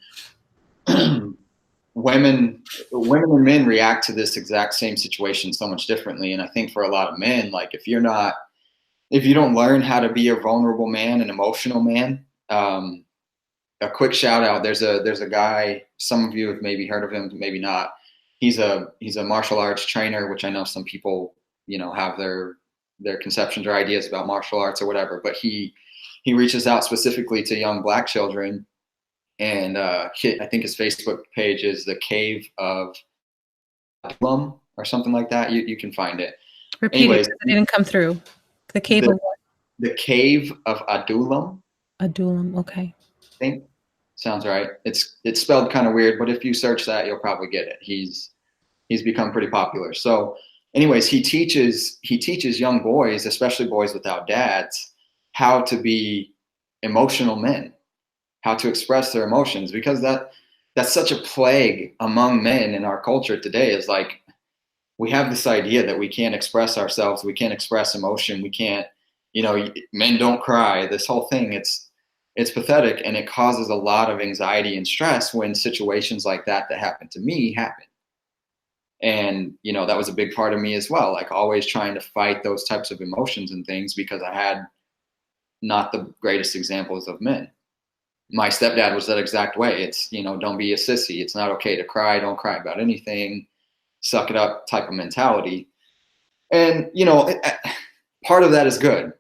women and men react to this exact same situation so much differently. And I think for a lot of men, like if you don't learn how to be a vulnerable man, an emotional man, a quick shout out. There's a guy, some of you have maybe heard of him, maybe not. He's a martial arts trainer, which I know some people, have their conceptions or ideas about martial arts or whatever, but he reaches out specifically to young Black children. And I think his Facebook page is the Cave of Adullam or something like that. You can find it. Repeat it. It didn't come through. The Cave of what? The Cave of Adullam. Adullam. Okay. I think sounds right. It's spelled kind of weird, but if you search that, you'll probably get it. He's become pretty popular. So anyways, he teaches young boys, especially boys without dads, how to be emotional men, how to express their emotions, because that's such a plague among men in our culture today. Is like, we have this idea that we can't express ourselves, we can't express emotion, we can't, men don't cry, this whole thing. It's pathetic, and it causes a lot of anxiety and stress when situations like that happened to me happen. And, that was a big part of me as well, like always trying to fight those types of emotions and things because I had not the greatest examples of men. My stepdad was that exact way. It's, don't be a sissy. It's not okay to cry. Don't cry about anything. Suck it up type of mentality. And, part of that is good.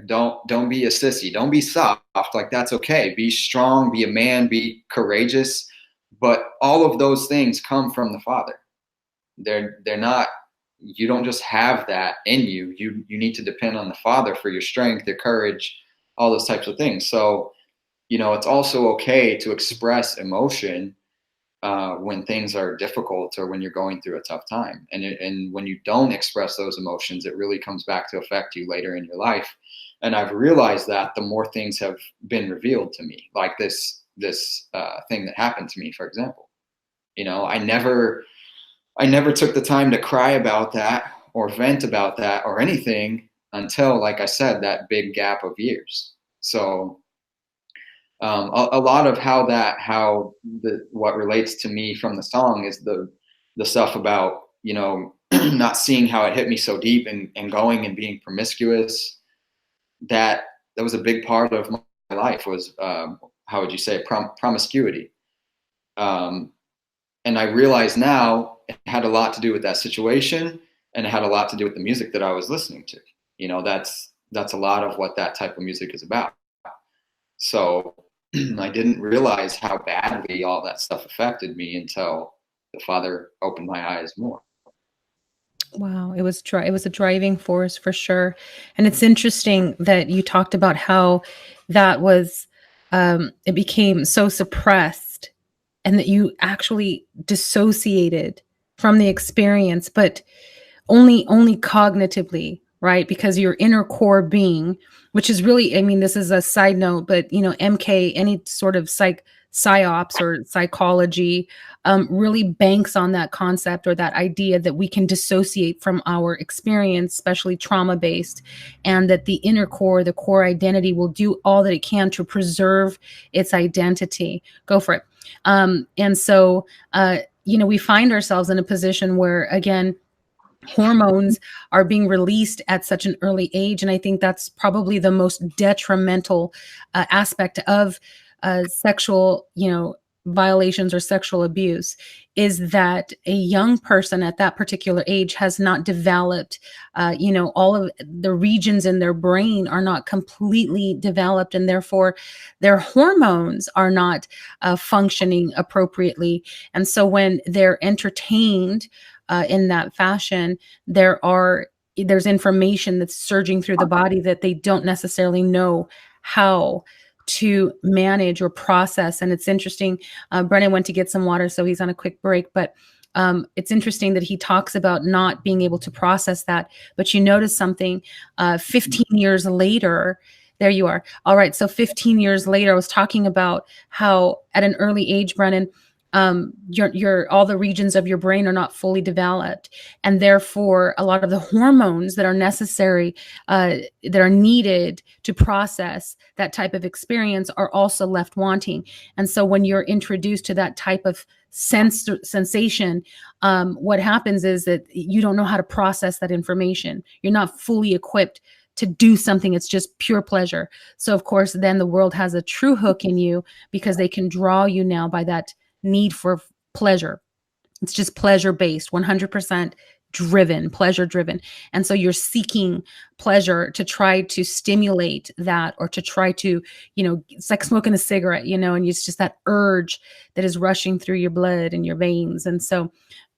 Don't be a sissy. Don't be soft. Like, that's okay. Be strong, be a man, be courageous. But all of those things come from the Father. They're not, you don't just have that in you. You need to depend on the Father for your strength, your courage, all those types of things. So, it's also okay to express emotion when things are difficult or when you're going through a tough time. And when you don't express those emotions, it really comes back to affect you later in your life. And I've realized that the more things have been revealed to me, like this thing that happened to me, for example. I never took the time to cry about that or vent about that or anything until, like I said, that big gap of years. So a lot of what relates to me from the song is the stuff about, not seeing how it hit me so deep and going and being promiscuous. That was a big part of my life, was, how would you say, promiscuity. And I realize now it had a lot to do with that situation, and it had a lot to do with the music that I was listening to. That's a lot of what that type of music is about. So I didn't realize how badly all that stuff affected me until the Father opened my eyes more. Wow, it was a driving force for sure. And it's interesting that you talked about how that was it became so suppressed, and that you actually dissociated from the experience, but only cognitively, right? Because your inner core being, which is really, I mean, this is a side note, but MK, any sort of psyops or psychology, really banks on that concept or that idea that we can dissociate from our experience, especially trauma-based, and that the inner core, the core identity, will do all that it can to preserve its identity. Go for it. And so, we find ourselves in a position where, again, hormones are being released at such an early age. And I think that's probably the most detrimental aspect of sexual, violations or sexual abuse, is that a young person at that particular age has not developed, all of the regions in their brain are not completely developed, and therefore their hormones are not functioning appropriately. And so when they're entertained in that fashion, there's information that's surging through the body that they don't necessarily know how to manage or process. And it's interesting. Brennan went to get some water, so he's on a quick break. But it's interesting that he talks about not being able to process that. But you notice something 15 years later. There you are. All right. So 15 years later, I was talking about how at an early age, Brennan, your all the regions of your brain are not fully developed, and therefore a lot of the hormones that are necessary, that are needed to process that type of experience, are also left wanting. And so when you're introduced to that type of sensation, what happens is that you don't know how to process that information. You're not fully equipped to do something. It's just pure pleasure. So of course, then the world has a true hook in you, because they can draw you now by that need for pleasure. It's just pleasure based, 100% driven, pleasure driven. And so you're seeking pleasure to try to stimulate that, or to try to, it's like smoking a cigarette, and it's just that urge that is rushing through your blood and your veins. And so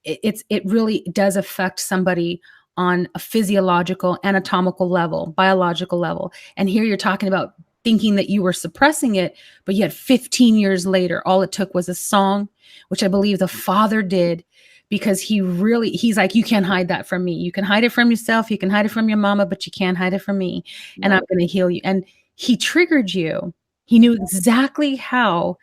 it really does affect somebody on a physiological, anatomical level, biological level. And here you're talking about thinking that you were suppressing it, but yet 15 years later, all it took was a song, which I believe the Father did, because he's like, you can't hide that from me. You can hide it from yourself. You can hide it from your mama, but you can't hide it from me. And I'm going to heal you. And he triggered you. He knew exactly how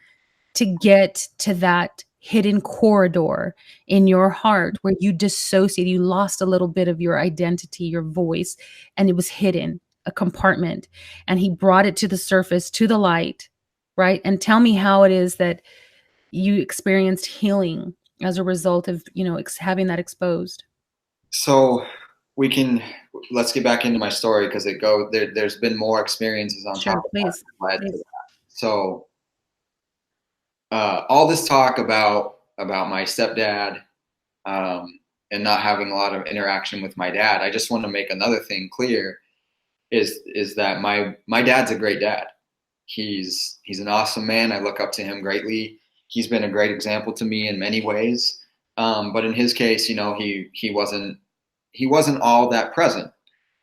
to get to that hidden corridor in your heart where you dissociated, you lost a little bit of your identity, your voice, and it was hidden, a compartment. And he brought it to the surface, to the light, right? And tell me how it is that you experienced healing as a result of, having that exposed. So let's get back into my story, because there's been more experiences on top Sure, of that please. that led to that. So all this talk about my stepdad, and not having a lot of interaction with my dad, I just want to make another thing clear, is that my dad's a great dad. He's an awesome man. I look up to him greatly. He's been a great example to me in many ways. But in his case, he wasn't all that present.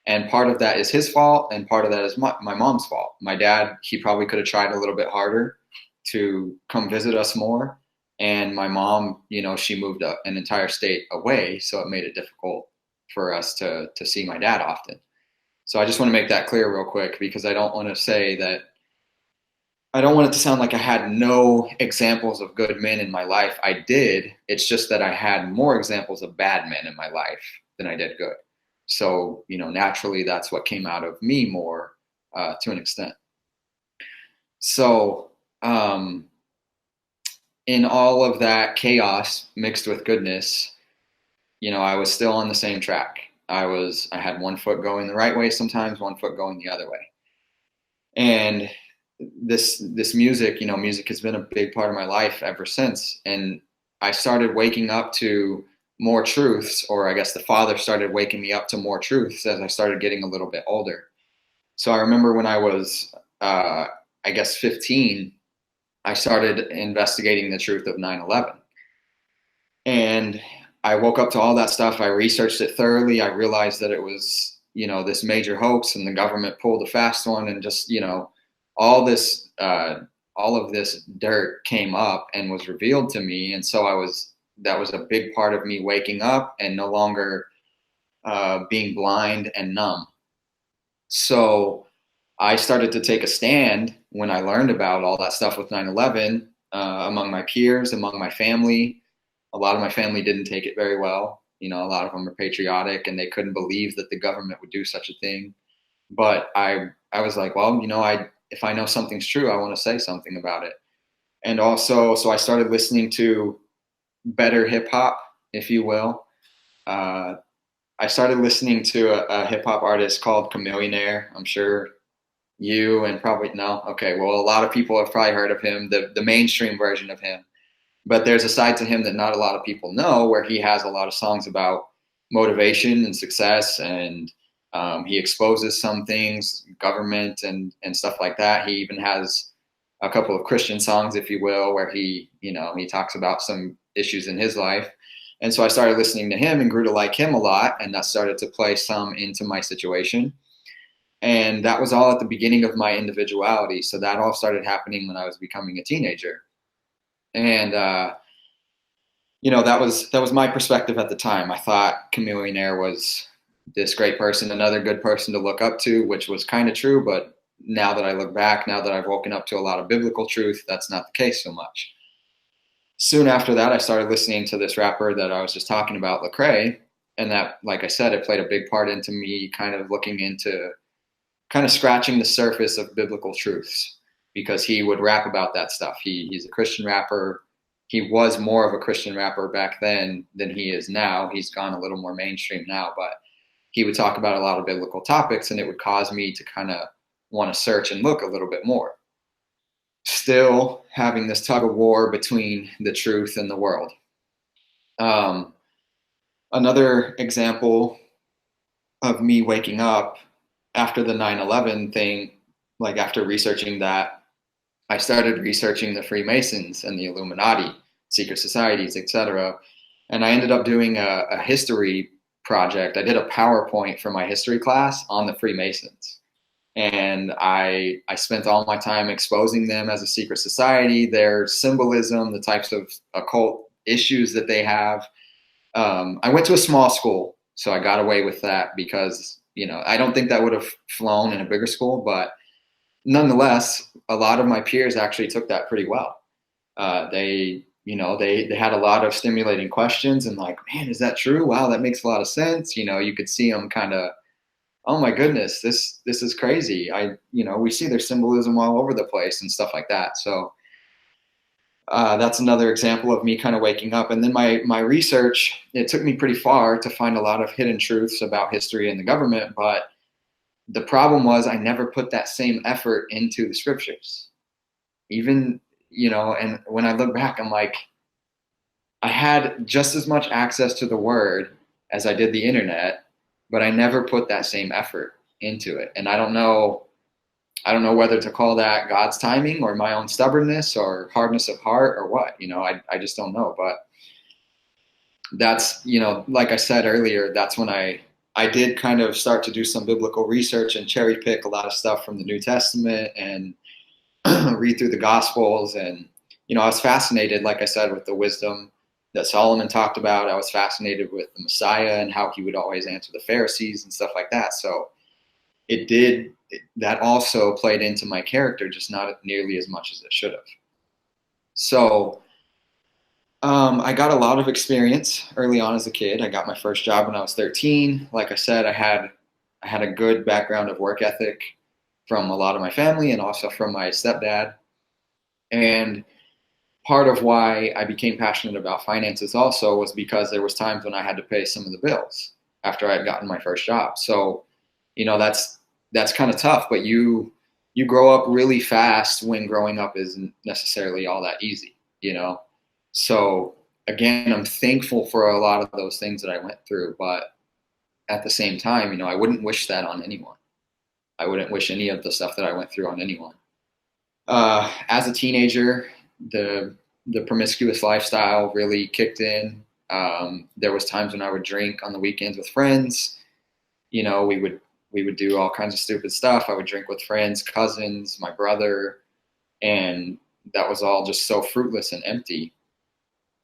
And part of that is his fault, and part of that is my mom's fault. My dad, he probably could have tried a little bit harder to come visit us more. And my mom, she moved an entire state away, so it made it difficult for us to see my dad often. So I just want to make that clear real quick, because I don't want to say that, I don't want it to sound like I had no examples of good men in my life. I did. It's just that I had more examples of bad men in my life than I did good. So, naturally, that's what came out of me more, to an extent. So, in all of that chaos mixed with goodness, I was still on the same track. I had one foot going the right way sometimes, one foot going the other way. And this music, music has been a big part of my life ever since. And I started waking up to more truths, or I guess the Father started waking me up to more truths as I started getting a little bit older. So I remember when I was, I guess 15, I started investigating the truth of 9/11. And I woke up to all that stuff. I researched it thoroughly. I realized that it was, this major hoax, and the government pulled a fast one, and just, all of this dirt came up and was revealed to me. And so that was a big part of me waking up and no longer being blind and numb. So I started to take a stand when I learned about all that stuff with 9/11, among my peers, among my family. A lot of my family didn't take it very well. A lot of them are patriotic, and they couldn't believe that the government would do such a thing. But I was like, well, if I know something's true, I want to say something about it. And also, so I started listening to better hip hop, if you will. I started listening to a hip hop artist called Chameleonaire. I'm sure you and probably no. Okay, well, a lot of people have probably heard of him, the mainstream version of him. But there's a side to him that not a lot of people know, where he has a lot of songs about motivation and success, and he exposes some things, government and stuff like that. He even has a couple of Christian songs, if you will, where he talks about some issues in his life. And so I started listening to him and grew to like him a lot, and that started to play some into my situation. And that was all at the beginning of my individuality. So that all started happening when I was becoming a teenager. And that was my perspective at the time. I thought Chameleonaire was this great person, another good person to look up to, which was kind of true. But now that I look back, now that I've woken up to a lot of biblical truth, that's not the case so much. Soon after that, I started listening to this rapper that I was just talking about, Lecrae, and that, like I said, it played a big part into me kind of looking into, kind of scratching the surface of biblical truths, because he would rap about that stuff. He's a Christian rapper. He was more of a Christian rapper back then than he is now. He's gone a little more mainstream now, but he would talk about a lot of biblical topics, and it would cause me to kind of want to search and look a little bit more. Still having this tug of war between the truth and the world. Another example of me waking up after the 9/11 thing, like after researching that, I started researching the Freemasons and the Illuminati, secret societies, etc. And I ended up doing a history project. I did a PowerPoint for my history class on the Freemasons. And I spent all my time exposing them as a secret society, their symbolism, the types of occult issues that they have. I went to a small school, so I got away with that because, I don't think that would have flown in a bigger school, but nonetheless, a lot of my peers actually took that pretty well. They had a lot of stimulating questions and like, man, is that true? Wow, that makes a lot of sense. You could see them kind of, oh my goodness, this is crazy. We see their symbolism all over the place and stuff like that. So that's another example of me kind of waking up. And then my research, it took me pretty far to find a lot of hidden truths about history and the government. But the problem was I never put that same effort into the scriptures. Even, and when I look back, I'm like, I had just as much access to the word as I did the internet, but I never put that same effort into it. And I don't know whether to call that God's timing or my own stubbornness or hardness of heart or what. I just don't know. But that's, like I said earlier, that's when I did kind of start to do some biblical research and cherry pick a lot of stuff from the New Testament and read through the Gospels. And, I was fascinated, like I said, with the wisdom that Solomon talked about. I was fascinated with the Messiah and how he would always answer the Pharisees and stuff like that. So that also played into my character, just not nearly as much as it should have. So I got a lot of experience early on as a kid. I got my first job when I was 13. Like I said, I had a good background of work ethic from a lot of my family and also from my stepdad. And part of why I became passionate about finances also was because there was times when I had to pay some of the bills after I had gotten my first job. So, that's kind of tough, but you grow up really fast when growing up isn't necessarily all that easy, So again, I'm thankful for a lot of those things that I went through, but at the same time, I wouldn't wish that on anyone. I wouldn't wish any of the stuff that I went through on anyone. As a teenager, the promiscuous lifestyle really kicked in. There was times when I would drink on the weekends with friends. We would do all kinds of stupid stuff. I would drink with friends, cousins, my brother, and that was all just so fruitless and empty.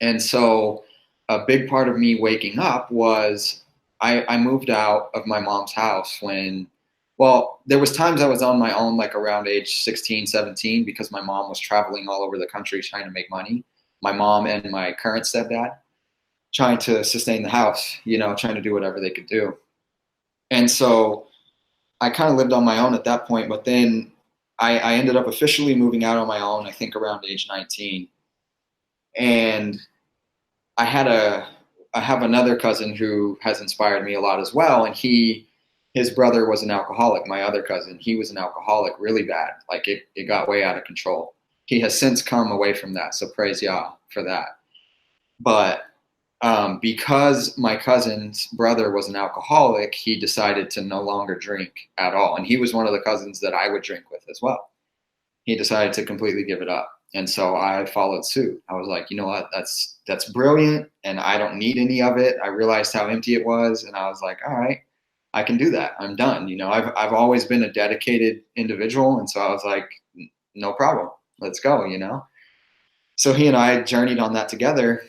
And so a big part of me waking up was I moved out of my mom's house there was times I was on my own, like around age 16, 17, because my mom was traveling all over the country trying to make money. My mom and my current stepdad trying to sustain the house, trying to do whatever they could do. And so I kind of lived on my own at that point, but then I ended up officially moving out on my own, I think around age 19. And I had a I have another cousin who has inspired me a lot as well. And his brother was an alcoholic. My other cousin, he was an alcoholic really bad. Like it got way out of control. He has since come away from that. So praise Yah for that. But because my cousin's brother was an alcoholic, he decided to no longer drink at all. And he was one of the cousins that I would drink with as well. He decided to completely give it up. And so I followed suit. I was like, you know what, that's brilliant, and I don't need any of it. I realized how empty it was, and I was like, all right, I can do that. I'm done. I've always been a dedicated individual, and so I was like, no problem, let's go. So he and I journeyed on that together.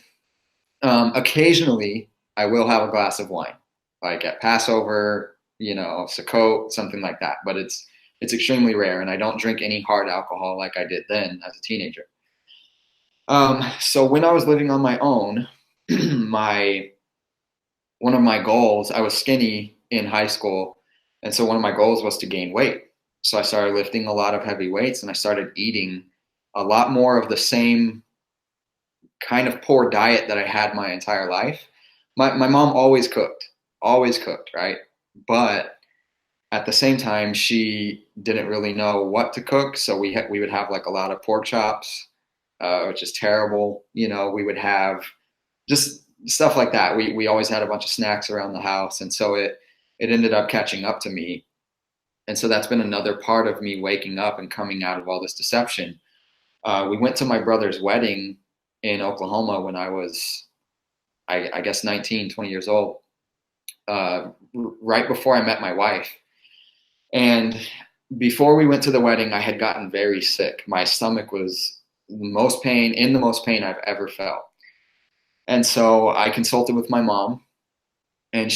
Occasionally, I will have a glass of wine, like at Passover, Sukkot, something like that. But it's extremely rare, and I don't drink any hard alcohol like I did then as a teenager. So when I was living on my own, one of my goals, I was skinny in high school, and so one of my goals was to gain weight. So I started lifting a lot of heavy weights, and I started eating a lot more of the same kind of poor diet that I had my entire life. My mom always cooked, right? But at the same time, she didn't really know what to cook. So we would have like a lot of pork chops, which is terrible. We would have just stuff like that. We always had a bunch of snacks around the house. And so it ended up catching up to me. And so that's been another part of me waking up and coming out of all this deception. We went to my brother's wedding in Oklahoma when I was, I guess, 19, 20 years old, right before I met my wife. And before we went to the wedding, I had gotten very sick. My stomach was the most pain I've ever felt. And so I consulted with my mom, and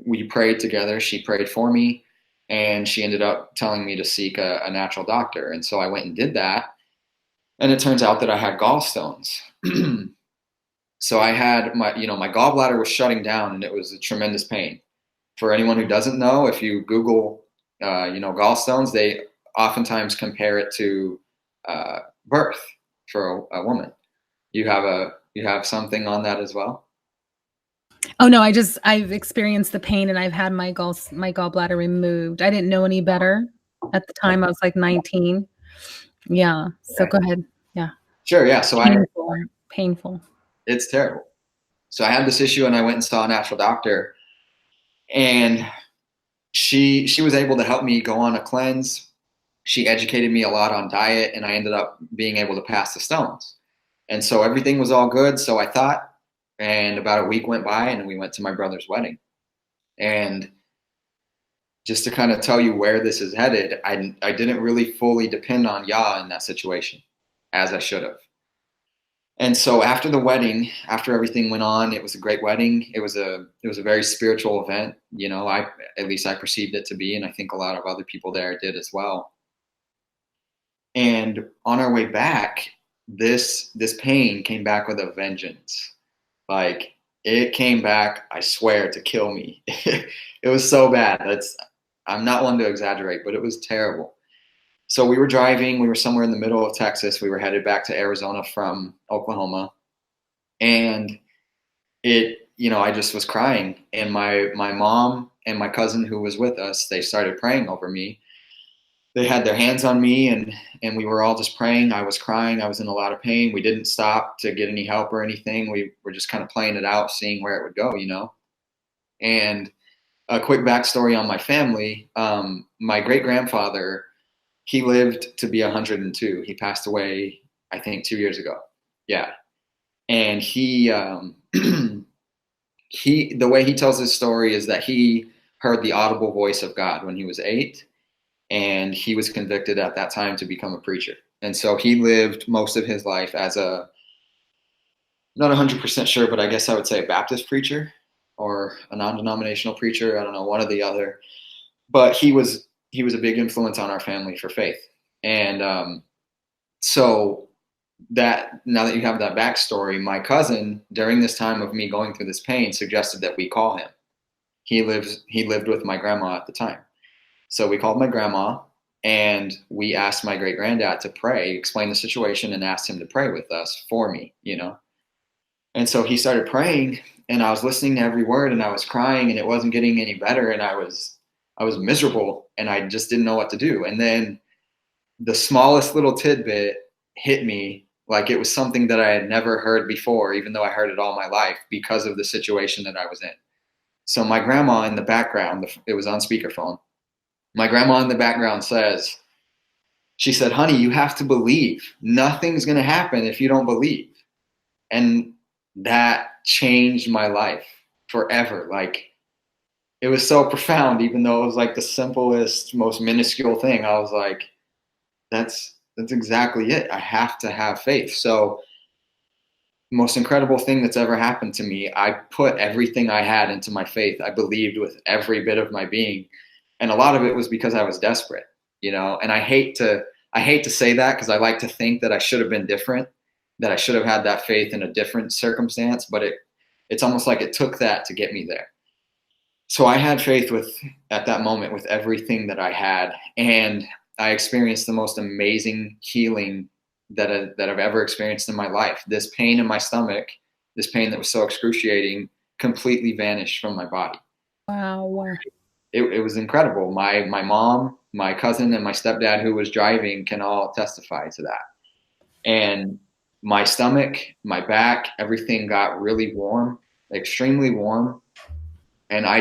we prayed together. She prayed for me, and she ended up telling me to seek a natural doctor. And so I went and did that. And it turns out that I had gallstones. So I had my gallbladder was shutting down, and it was a tremendous pain. For anyone who doesn't know, if you Google gallstones, they oftentimes compare it to birth for a woman. You have something on that as well? Oh no, I've experienced the pain, and I've had my gallbladder removed. I didn't know any better at the time. I was like 19. Yeah. So Okay. go ahead. Yeah. Sure. Yeah. So Painful. it's terrible. So I had this issue, and I went and saw a natural doctor, and she was able to help me go on a cleanse. She educated me a lot on diet, and I ended up being able to pass the stones. And so everything was all good. So I thought, and about a week went by, and we went to my brother's wedding. And just to kind of tell you where this is headed, I didn't really fully depend on Yah in that situation as I should have. And so after the wedding, after everything went on, it was a great wedding. It was a very spiritual event. At least I perceived it to be, and I think a lot of other people there did as well. And on our way back, this pain came back with a vengeance. Like, it came back, I swear, to kill me. It was so bad. I'm not one to exaggerate, but it was terrible. So we were driving, we were somewhere in the middle of Texas. We were headed back to Arizona from Oklahoma. And I just was crying. And my mom and my cousin who was with us, they started praying over me. They had their hands on me, and we were all just praying. I was crying. I was in a lot of pain. We didn't stop to get any help or anything. We were just kind of playing it out, seeing where it would go, And a quick backstory on my family. My great-grandfather, he lived to be 102. He passed away, I think, 2 years ago. Yeah. And the way he tells his story is that he heard the audible voice of God when he was 8. And he was convicted at that time to become a preacher. And so he lived most of his life as not 100% sure, but I guess I would say a Baptist preacher or a non-denominational preacher. I don't know, one or the other. But he was a big influence on our family for faith. And so that, now that you have that backstory, my cousin, during this time of me going through this pain, suggested that we call him. He lived with my grandma at the time. So we called my grandma, and we asked my great granddad to pray, explain the situation, and asked him to pray with us for me, And so he started praying, and I was listening to every word, and I was crying, and it wasn't getting any better, and I was miserable, and I just didn't know what to do. And then the smallest little tidbit hit me like it was something that I had never heard before, even though I heard it all my life, because of the situation that I was in. So my grandma in the background, it was on speakerphone. My grandma in the background she said, honey, you have to believe. Nothing's going to happen if you don't believe. And that changed my life forever. Like, it was so profound, even though it was like the simplest, most minuscule thing. I was like, that's exactly it. I have to have faith. So, most incredible thing that's ever happened to me, I put everything I had into my faith. I believed with every bit of my being. And a lot of it was because I was desperate, and I hate to say that, because I like to think that I should have been different, that I should have had that faith in a different circumstance, but it's almost like it took that to get me there. So I had faith at that moment with everything that I had, and I experienced the most amazing healing that I've ever experienced in my life. This pain in my stomach, this pain that was so excruciating, completely vanished from my body. Wow. It was incredible. My mom, my cousin, and my stepdad, who was driving, can all testify to that. And my stomach, my back, everything got really warm, extremely warm. And I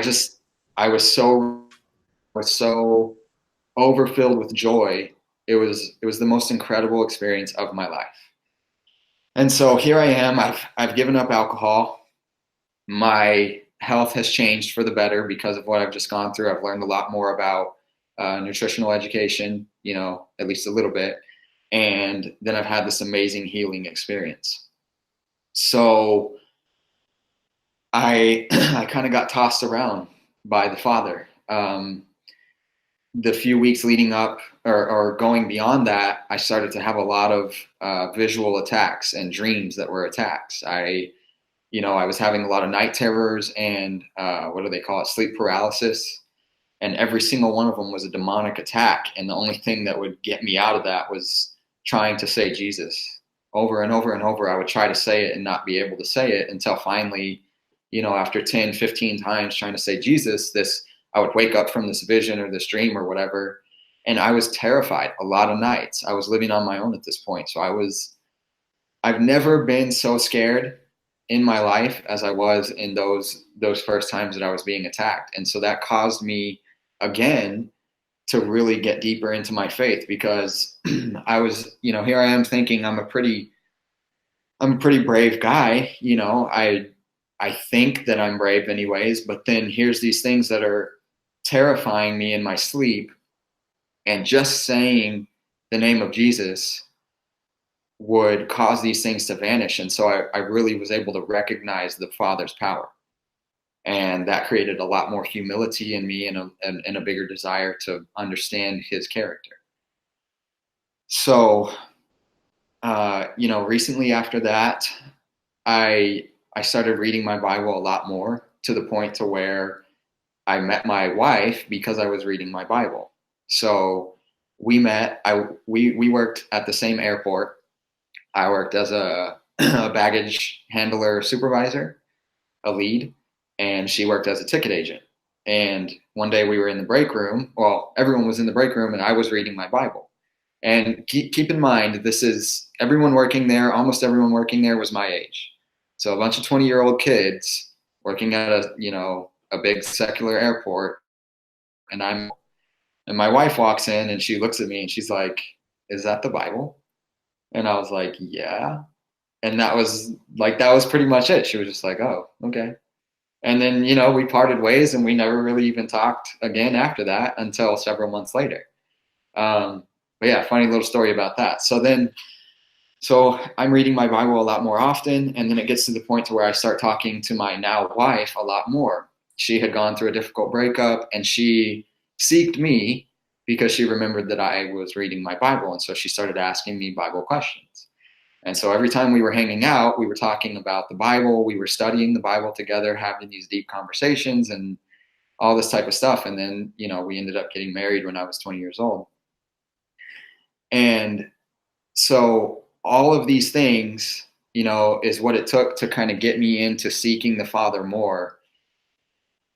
was so overfilled with joy. It was the most incredible experience of my life. And so here I am. I've given up alcohol. My health has changed for the better because of what I've just gone through. I've learned a lot more about nutritional education, at least a little bit. And then I've had this amazing healing experience. So I I kind of got tossed around by the Father. The few weeks leading up or going beyond that, I started to have a lot of visual attacks and dreams that were attacks. I was having a lot of night terrors and what do they call it? Sleep paralysis. And every single one of them was a demonic attack. And the only thing that would get me out of that was trying to say Jesus over and over and over. I would try to say it and not be able to say it until finally, after 10, 15 times trying to say Jesus, I would wake up from this vision or this dream or whatever. And I was terrified a lot of nights. I was living on my own at this point. So I've never been so scared in my life as I was in those first times that I was being attacked. And so that caused me again to really get deeper into my faith, because I was, here I am thinking I'm a pretty brave guy. I think that I'm brave anyways, but then here's these things that are terrifying me in my sleep, and just saying the name of Jesus would cause these things to vanish. And so I really was able to recognize the Father's power. And that created a lot more humility in me and a bigger desire to understand his character. So, recently after that, I started reading my Bible a lot more, to the point to where I met my wife because I was reading my Bible. So we met, we worked at the same airport. I worked as a baggage handler supervisor, a lead, and she worked as a ticket agent. And one day we were in the break room. Well, everyone was in the break room and I was reading my Bible. And keep in mind, this is everyone working there. Almost everyone working there was my age. So a bunch of 20-year-old kids working at a big secular airport. And my wife walks in and she looks at me and she's like, "Is that the Bible?" And I was like, "Yeah." And that was pretty much it. She was just like, "Oh, okay." And then, we parted ways and we never really even talked again after that until several months later. But yeah, funny little story about that. So I'm reading my Bible a lot more often. And then it gets to the point to where I start talking to my now wife a lot more. She had gone through a difficult breakup and she seeked me because she remembered that I was reading my Bible. And so she started asking me Bible questions. And so every time we were hanging out, we were talking about the Bible. We were studying the Bible together, having these deep conversations and all this type of stuff. And then, we ended up getting married when I was 20 years old. And so all of these things is what it took to kind of get me into seeking the Father more.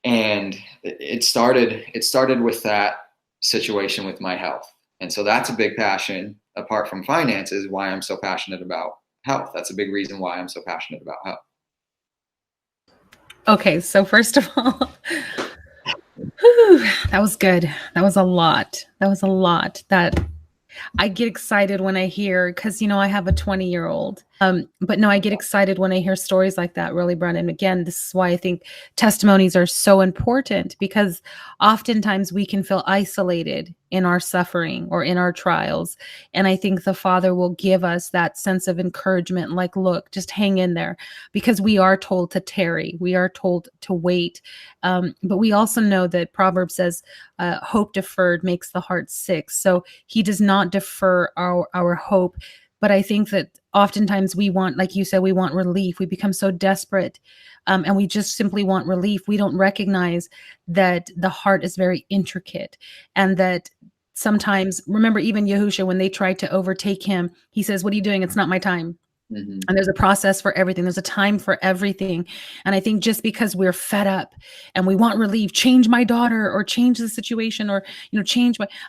And it started with that situation with my health. And so that's a big passion apart from finances, why I'm so passionate about health. That's a big reason why I'm so passionate about health. Okay, so first of all, whew, that was good. That was a lot. That was a lot. That I get excited when I hear, because I have a 20-year-old. But no, I get excited when I hear stories like that, really, Brennan. Again, this is why I think testimonies are so important, because oftentimes we can feel isolated in our suffering or in our trials. And I think the Father will give us that sense of encouragement, like, look, just hang in there, because we are told to tarry, we are told to wait. But we also know that Proverbs says, hope deferred makes the heart sick. So he does not defer our hope. But I think that oftentimes we want, like you said, we want relief. We become so desperate, and we just simply want relief. We don't recognize that the heart is very intricate, and that sometimes, remember, even Yahusha, when they tried to overtake him, he says, "What are you doing? It's not my time." Mm-hmm. And there's a process for everything. There's a time for everything. And I think just because we're fed up and we want relief, change my daughter, or change the situation, or,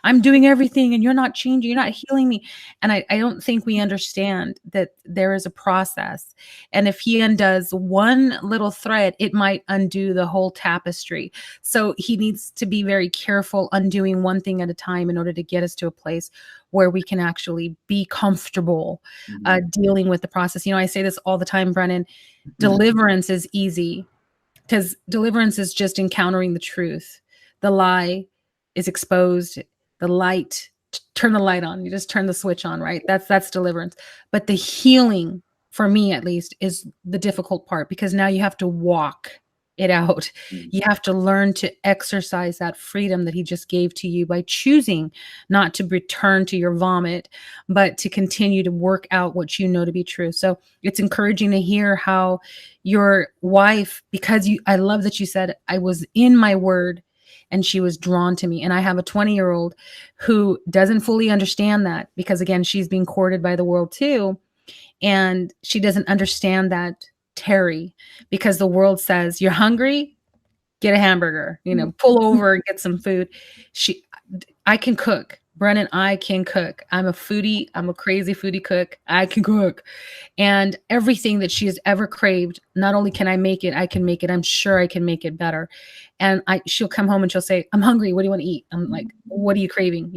I'm doing everything and you're not changing, you're not healing me. And I don't think we understand that there is a process. And if he undoes one little thread, it might undo the whole tapestry. So he needs to be very careful undoing one thing at a time in order to get us to a place where we can actually be comfortable dealing with the process. I say this all the time, Brennan. Deliverance is easy, because deliverance is just encountering the truth. The lie is exposed. The light, turn the light on. You just turn the switch on, right? That's deliverance. But the healing, for me at least, is the difficult part, because now you have to walk it out. You have to learn to exercise that freedom that he just gave to you by choosing not to return to your vomit, but to continue to work out what you know to be true. So it's encouraging to hear how your wife, because I love that you said, I was in my word and she was drawn to me. And I have a 20-year-old who doesn't fully understand that, because again, she's being courted by the world too. And she doesn't understand that tarry, because the world says, you're hungry, get a hamburger, pull over and get some food. I can cook. Brennan, I can cook. I'm a foodie. I'm a crazy foodie cook. I can cook. And everything that she has ever craved, not only can I make it, I can make it. I'm sure I can make it better. And she'll come home and she'll say, I'm hungry. What do you want to eat? I'm like, what are you craving?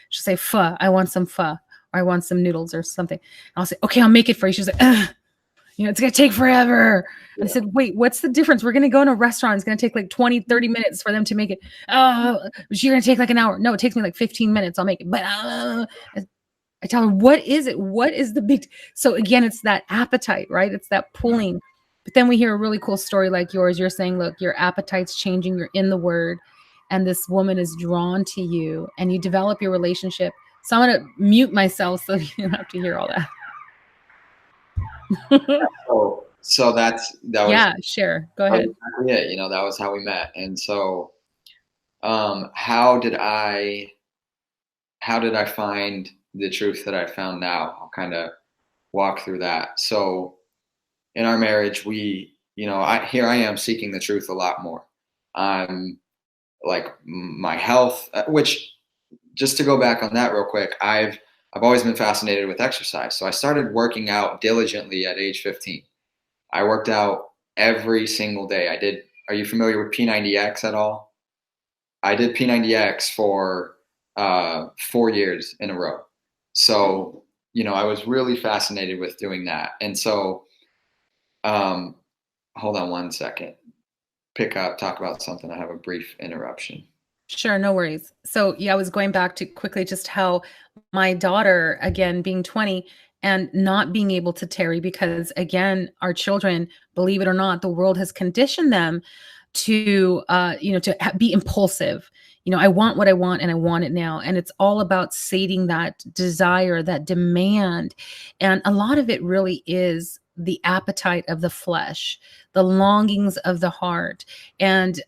She'll say, pho. I want some pho. Or I want some noodles or something. And I'll say, okay, I'll make it for you. She's like, ugh. It's going to take forever. Yeah. I said, wait, what's the difference? We're going to go in a restaurant. It's going to take like 20, 30 minutes for them to make it. Oh, you're going to take like an hour. No, it takes me like 15 minutes. I'll make it. But I tell her, what is it? What is the big? So again, it's that appetite, right? It's that pulling. But then we hear a really cool story like yours. You're saying, look, your appetite's changing. You're in the word. And this woman is drawn to you, and you develop your relationship. So I'm going to mute myself so you don't have to hear all that. So that was, yeah, sure, go ahead. Yeah, that was how we met. And so how did I find the truth that I found now? I'll kind of walk through that. So in our marriage, we, here I am seeking the truth a lot more. I'm like my health, which, just to go back on that real quick, I've always been fascinated with exercise. So I started working out diligently at age 15. I worked out every single day. Are you familiar with P90X at all? I did P90X for 4 years in a row. So, I was really fascinated with doing that. And so, hold on one second. Talk about something. I have a brief interruption. Sure, no worries. So yeah, I was going back to quickly just how my daughter, again, being 20 and not being able to tarry, because again, our children, believe it or not, the world has conditioned them to, be impulsive. I want what I want and I want it now. And it's all about sating that desire, that demand. And a lot of it really is the appetite of the flesh, the longings of the heart. And,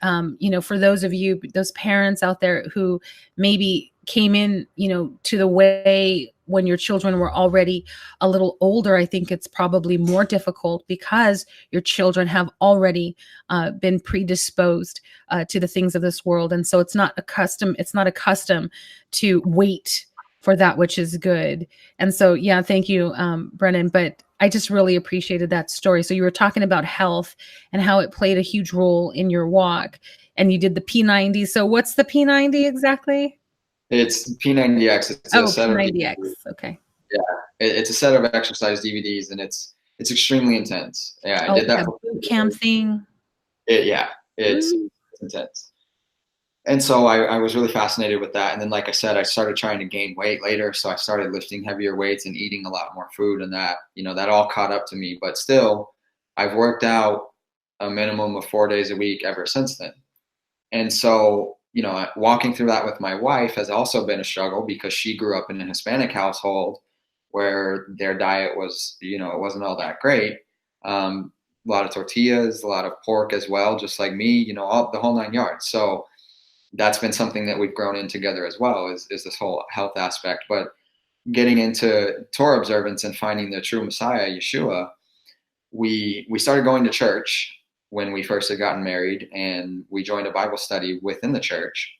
for those of you, those parents out there who maybe came in, to the way when your children were already a little older, I think it's probably more difficult because your children have already been predisposed to the things of this world. And so it's not accustomed to wait for that which is good. And so, yeah, thank you, Brennan. But I just really appreciated that story. So you were talking about health and how it played a huge role in your walk, and you did the P90. So what's the P90 exactly? It's P90X. It's a Oh, set of P90X. DVDs. Okay. Yeah, it's a set of exercise DVDs, and it's extremely intense. Yeah, I Oh, did like that a for boot camp thing. yeah, Ooh. it's intense. And so I was really fascinated with that. And then, like I said, I started trying to gain weight later. So I started lifting heavier weights and eating a lot more food, and that all caught up to me. But still, I've worked out a minimum of 4 days a week ever since then. And so, walking through that with my wife has also been a struggle because she grew up in a Hispanic household where their diet was, it wasn't all that great. A lot of tortillas, a lot of pork as well, just like me, the whole 9 yards. So that's been something that we've grown in together as well, is this whole health aspect. But getting into Torah observance and finding the true Messiah, Yeshua, we started going to church when we first had gotten married, and we joined a Bible study within the church,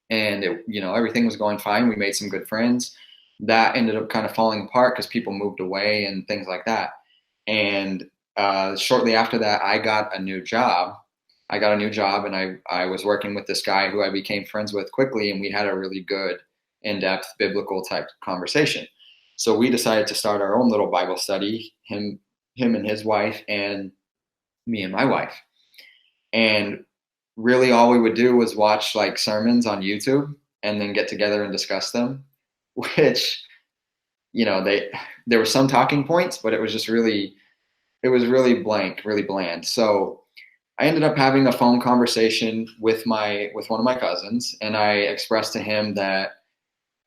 and everything was going fine. We made some good friends. That ended up kind of falling apart because people moved away and things like that. And shortly after that, I got a new job. And I was working with this guy who I became friends with quickly, and we had a really good, in-depth biblical type conversation. So we decided to start our own little Bible study, him and his wife, and me and my wife. And really all we would do was watch like sermons on YouTube and then get together and discuss them, which, there were some talking points, but it was really blank, really bland. So I ended up having a phone conversation with one of my cousins, and I expressed to him that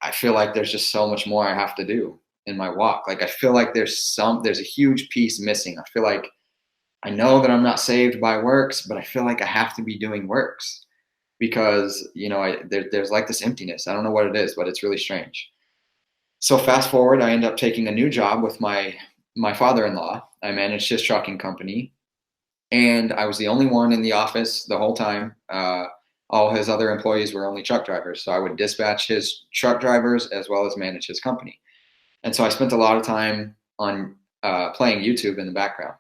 I feel like there's just so much more I have to do in my walk. Like I feel like there's a huge piece missing. I feel like I know that I'm not saved by works, but I feel like I have to be doing works because, there's like this emptiness. I don't know what it is, but it's really strange. So fast forward, I end up taking a new job with my father-in-law. I managed his trucking company, and I was the only one in the office the whole time. All his other employees were only truck drivers. So I would dispatch his truck drivers as well as manage his company. And so I spent a lot of time on playing YouTube in the background.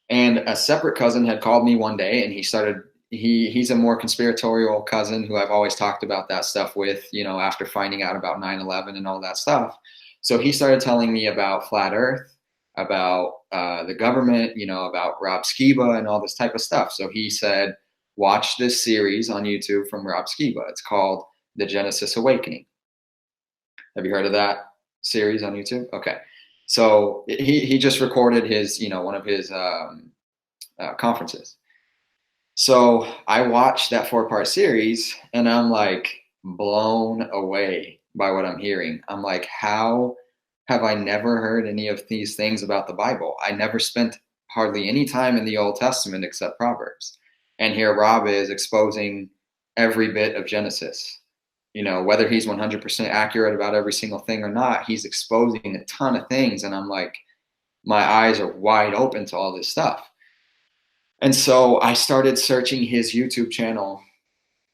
And a separate cousin had called me one day, and he's a more conspiratorial cousin who I've always talked about that stuff with, after finding out about 9/11 and all that stuff. So he started telling me about flat earth, about the government, about Rob Skiba and all this type of stuff. So he said, watch this series on YouTube from Rob Skiba. It's called The Genesis Awakening. Have you heard of that series on YouTube? Okay. So he just recorded his, one of his conferences. So I watched that 4-part series, and I'm like blown away by what I'm hearing. I'm like, how have I never heard any of these things about the Bible? I never spent hardly any time in the Old Testament except Proverbs. And here Rob is exposing every bit of Genesis. Whether he's 100% accurate about every single thing or not, he's exposing a ton of things. And I'm like, my eyes are wide open to all this stuff. And so I started searching his YouTube channel,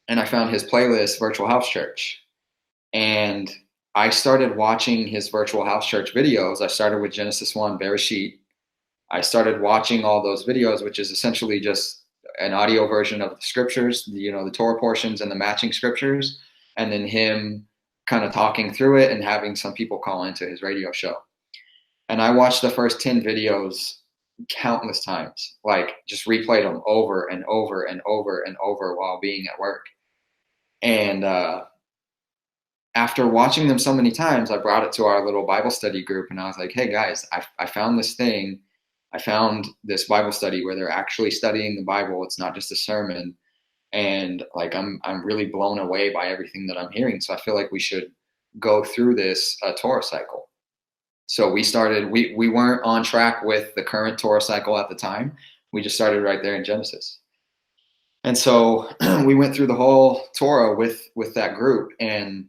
and I found his playlist, Virtual House Church. And I started watching his Virtual House Church videos. I started with Genesis 1, Bereshit. I started watching all those videos, which is essentially just an audio version of the scriptures, the Torah portions and the matching scriptures, and then him kind of talking through it and having some people call into his radio show. And I watched the first 10 videos countless times, like just replayed them over and over and over and over while being at work. And after watching them so many times, I brought it to our little Bible study group, and I was like, hey guys, I found this thing. I found this Bible study where they're actually studying the Bible. It's not just a sermon. And like, I'm really blown away by everything that I'm hearing. So I feel like we should go through this Torah cycle. So we weren't on track with the current Torah cycle at the time. We just started right there in Genesis. And so we went through the whole Torah with that group. And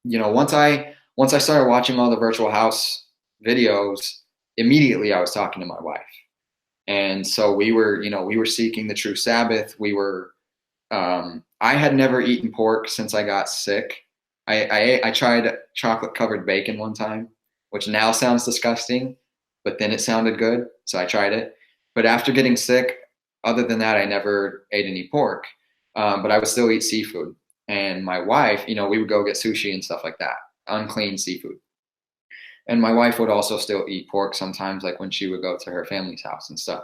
once I started watching all the virtual house videos, immediately I was talking to my wife. And so we were seeking the true Sabbath. I had never eaten pork since I got sick. I tried chocolate covered bacon one time, which now sounds disgusting, but then it sounded good, so I tried it. But after getting sick, other than that, I never ate any pork. But I would still eat seafood. And my wife, we would go get sushi and stuff like that, unclean seafood. And my wife would also still eat pork sometimes, like when she would go to her family's house and stuff.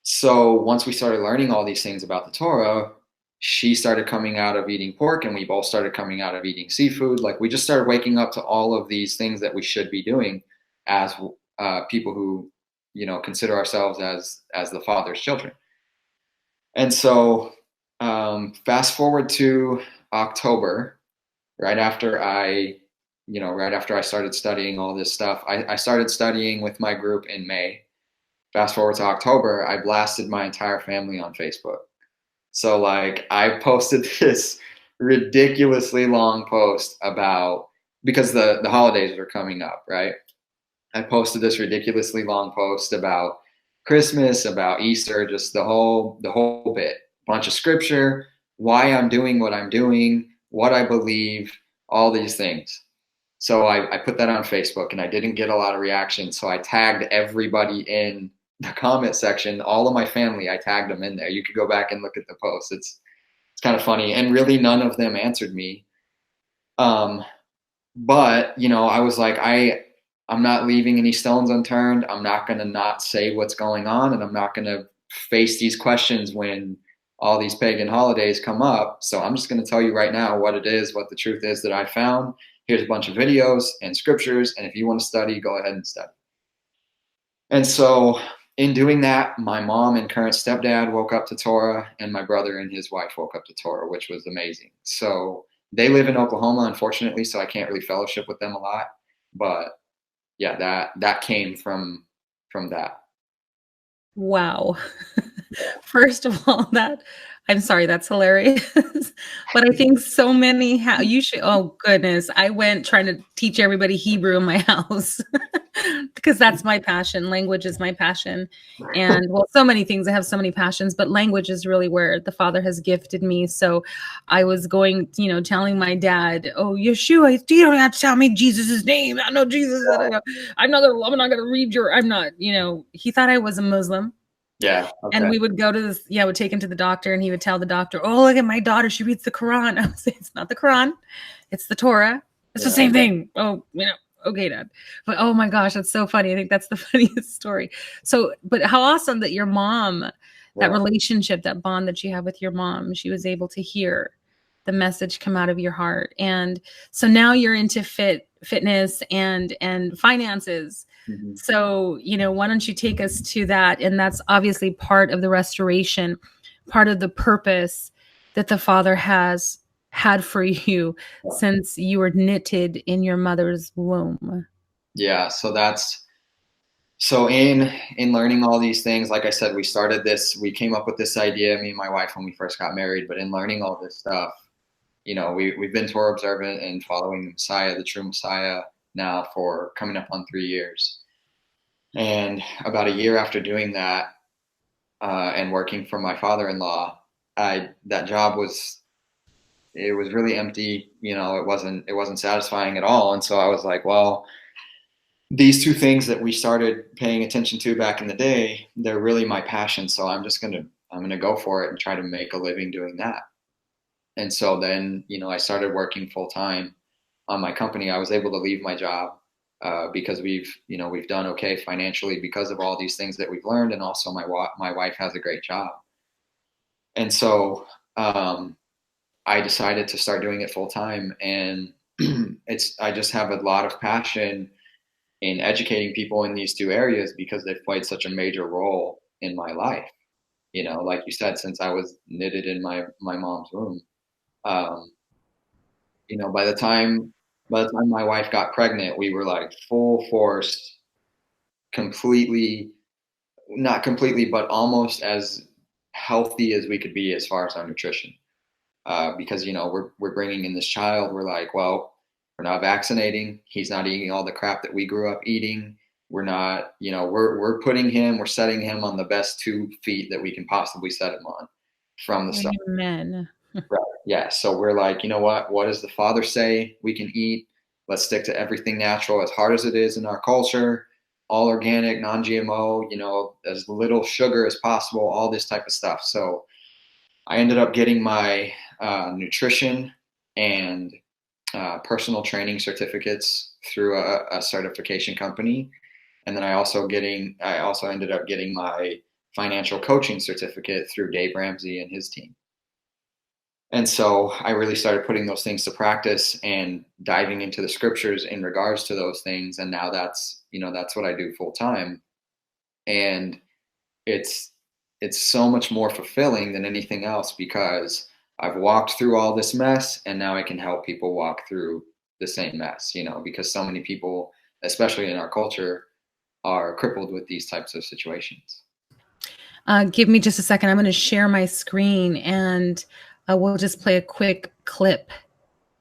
So once we started learning all these things about the Torah, she started coming out of eating pork, and we both started coming out of eating seafood. Like, we just started waking up to all of these things that we should be doing as people who, consider ourselves as the Father's children. And so, fast forward to October, right after I started studying all this stuff. I started studying with my group in May. Fast forward to October, I blasted my entire family on Facebook. So like, I posted this ridiculously long post because the holidays were coming up, right? I posted this ridiculously long post about Christmas, about Easter, just the whole bit. Bunch of scripture, why I'm doing what I'm doing, what I believe, all these things. So I put that on Facebook, and I didn't get a lot of reaction. So I tagged everybody in the comment section, all of my family. I tagged them in there. You could go back and look at the post. It's kind of funny, and really none of them answered me. But I was like, I'm not leaving any stones unturned. I'm not going to not say what's going on, and I'm not going to face these questions when all these pagan holidays come up. So I'm just going to tell you right now what it is, what the truth is that I found. Here's a bunch of videos and scriptures, and if you want to study, go ahead and study. And so in doing that, my mom and current stepdad woke up to Torah, and my brother and his wife woke up to Torah, which was amazing. So they live in Oklahoma, unfortunately, so I can't really fellowship with them a lot. But yeah, that came from that. Wow. First of all, I'm sorry, that's hilarious. But I think so many you should, oh goodness, I went trying to teach everybody Hebrew in my house because that's my passion. Language is my passion. And well, so many things. I have so many passions, but language is really where the Father has gifted me. So I was going, telling my dad, oh, Yeshua, you don't have to tell me Jesus' name. I know Jesus. I'm not going to read I'm not, he thought I was a Muslim. Yeah. Okay. And we would go to this, would take him to the doctor, and he would tell the doctor, oh, look at my daughter. She reads the Quran. I would say, it's not the Quran. It's the Torah. It's the same thing. Oh, okay, Dad. But oh my gosh, that's so funny. I think that's the funniest story. So, but how awesome that your mom, that relationship, that bond that you have with your mom, she was able to hear the message come out of your heart. And so now you're into fitness and finances. Mm-hmm. So, why don't you take us to that? And that's obviously part of the restoration, part of the purpose that the Father has had for you since you were knitted in your mother's womb. Yeah. So in learning all these things, like I said, we came up with this idea, me and my wife, when we first got married. But in learning all this stuff, we've been Torah observant and following the Messiah, the true Messiah, now for coming up on 3 years. And about a year after doing that, and working for my father-in-law, that job was really empty. It wasn't satisfying at all. And so I was like, well, these two things that we started paying attention to back in the day, they're really my passion. So I'm going to go for it and try to make a living doing that. And so then, I started working full time on my company. I was able to leave my job because we've done okay financially because of all these things that we've learned. And also my wife has a great job. And so I decided to start doing it full time. And I just have a lot of passion in educating people in these two areas because they've played such a major role in my life. Like you said, since I was knitted in my mom's womb. By the time my wife got pregnant, we were like full force, not completely, but almost as healthy as we could be as far as our nutrition. Because we're bringing in this child. We're like, well, we're not vaccinating. He's not eating all the crap that we grew up eating. We're not, we're setting him on the best 2 feet that we can possibly set him on from the start. Amen. Right. Yeah. So we're like, you know what? What does the Father say we can eat? Let's stick to everything natural, as hard as it is in our culture, all organic, non-GMO, as little sugar as possible, all this type of stuff. So I ended up getting my nutrition and personal training certificates through a certification company. And then I also ended up getting my financial coaching certificate through Dave Ramsey and his team. And so I really started putting those things to practice and diving into the scriptures in regards to those things. And now that's what I do full time. And it's so much more fulfilling than anything else, because I've walked through all this mess and now I can help people walk through the same mess, because so many people, especially in our culture, are crippled with these types of situations. Give me just a second. I'm going to share my screen, and we'll just play a quick clip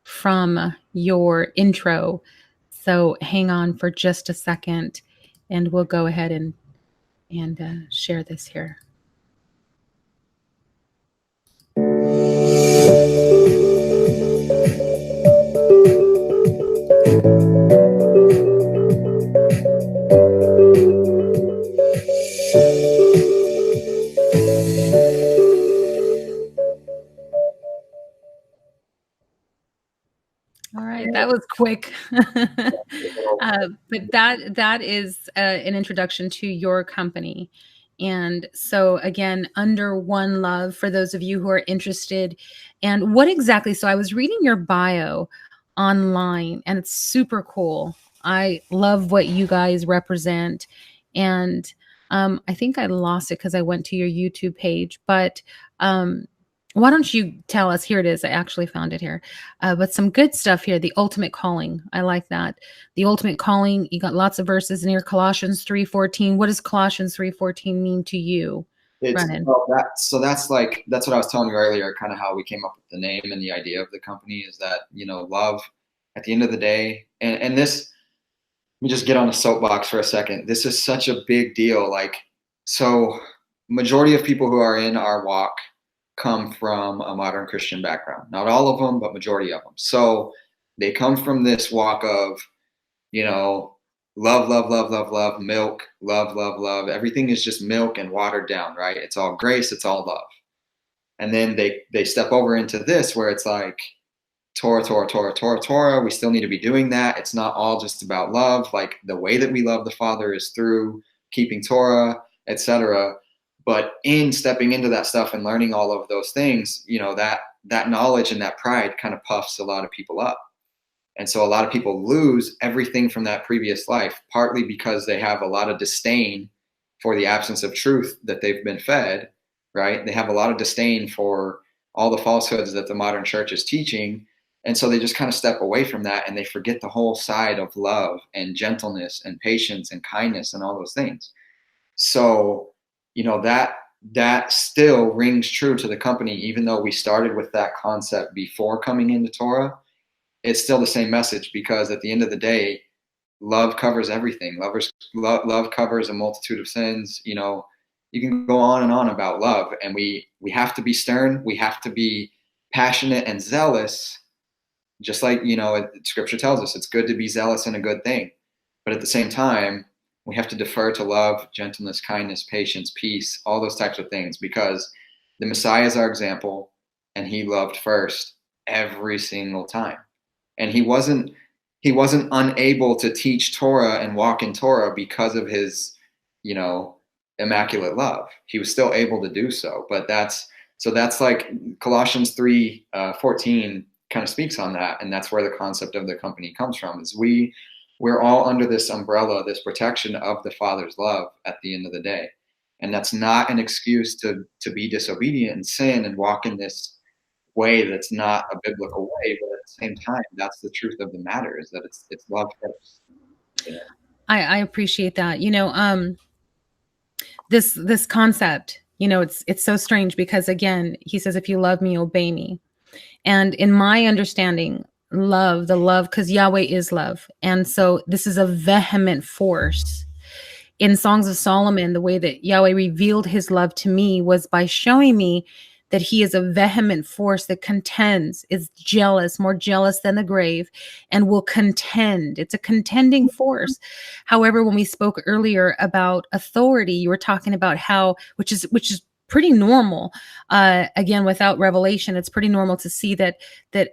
from your intro. So hang on for just a second, and we'll go ahead and share this here. All right, that was quick. But that is an introduction to your company. And so again, Under One Love, for those of you who are interested. And what exactly, so I was reading your bio online, and it's super cool. I love what you guys represent. And I think I lost it because I went to your YouTube page, but why don't you tell us? Here it is. I actually found it here. But some good stuff here. The ultimate calling. I like that. The ultimate calling. You got lots of verses in here. Colossians 3:14. What does Colossians 3:14 mean to you, Brennan? That's what I was telling you earlier, kind of how we came up with the name and the idea of the company, is that, love at the end of the day. And this, let me just get on a soapbox for a second. This is such a big deal. So majority of people who are in our walk come from a modern Christian background. Not all of them, but majority of them. So they come from this walk of, love, love, love, love, love, milk, love, love, love. Everything is just milk and watered down, right? It's all grace, it's all love. And then they step over into this where it's like Torah, Torah, Torah, Torah, Torah. We still need to be doing that. It's not all just about love. Like, the way that we love the Father is through keeping Torah, etc. But in stepping into that stuff and learning all of those things, that knowledge and that pride kind of puffs a lot of people up. And so a lot of people lose everything from that previous life, partly because they have a lot of disdain for the absence of truth that they've been fed, right? They have a lot of disdain for all the falsehoods that the modern church is teaching. And so they just kind of step away from that, and they forget the whole side of love and gentleness and patience and kindness and all those things. So, that still rings true to the company, even though we started with that concept before coming into Torah. It's still the same message, because at the end of the day, love covers everything. Love covers a multitude of sins. You can go on and on about love, and we have to be stern. We have to be passionate and zealous, just like, scripture tells us it's good to be zealous in a good thing. But at the same time, we have to defer to love, gentleness, kindness, patience, peace, all those types of things, because the Messiah is our example, and he loved first every single time. And he wasn't unable to teach Torah and walk in Torah because of his, immaculate love. He was still able to do so. But that's like Colossians 3:14 kind of speaks on that. And that's where the concept of the company comes from, is we're all under this umbrella, this protection of the Father's love at the end of the day. And that's not an excuse to be disobedient and sin and walk in this way that's not a biblical way. But at the same time, that's the truth of the matter, is that it's love first. I appreciate that. This concept, it's so strange because again, he says, if you love me, obey me. And in my understanding, the love, because Yahweh is love. And so this is a vehement force. In Songs of Solomon, the way that Yahweh revealed his love to me was by showing me that he is a vehement force that contends, is jealous, more jealous than the grave, and will contend. It's a contending force. However, when we spoke earlier about authority, you were talking about how, which is pretty normal. Again, without revelation, it's pretty normal to see that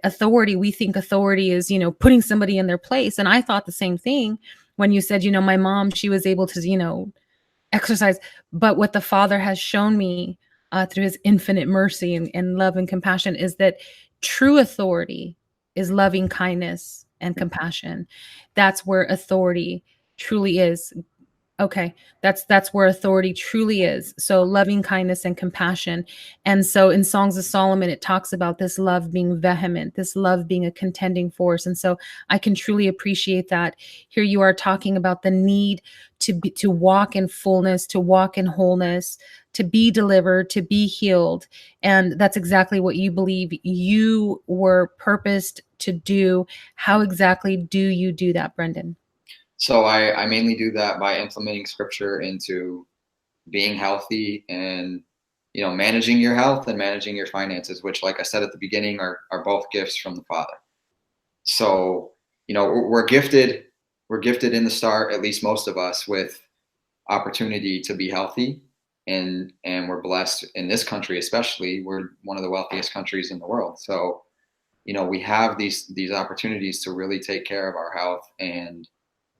authority. We think authority is, putting somebody in their place, and I thought the same thing when you said, my mom, she was able to, exercise. But what the Father has shown me through his infinite mercy and love and compassion is that true authority is loving kindness and compassion. That's where authority truly is. Okay, that's where authority truly is. So loving kindness and compassion. And so in Songs of Solomon, it talks about this love being vehement, this love being a contending force. And so I can truly appreciate that. Here you are talking about the need to walk in fullness, to walk in wholeness, to be delivered, to be healed. And that's exactly what you believe you were purposed to do. How exactly do you do that, Brendan? So I mainly do that by implementing scripture into being healthy and, managing your health and managing your finances, which, like I said at the beginning, are both gifts from the Father. So, we're gifted in the start, at least most of us, with opportunity to be healthy. And we're blessed in this country, especially. We're one of the wealthiest countries in the world. So, we have these opportunities to really take care of our health and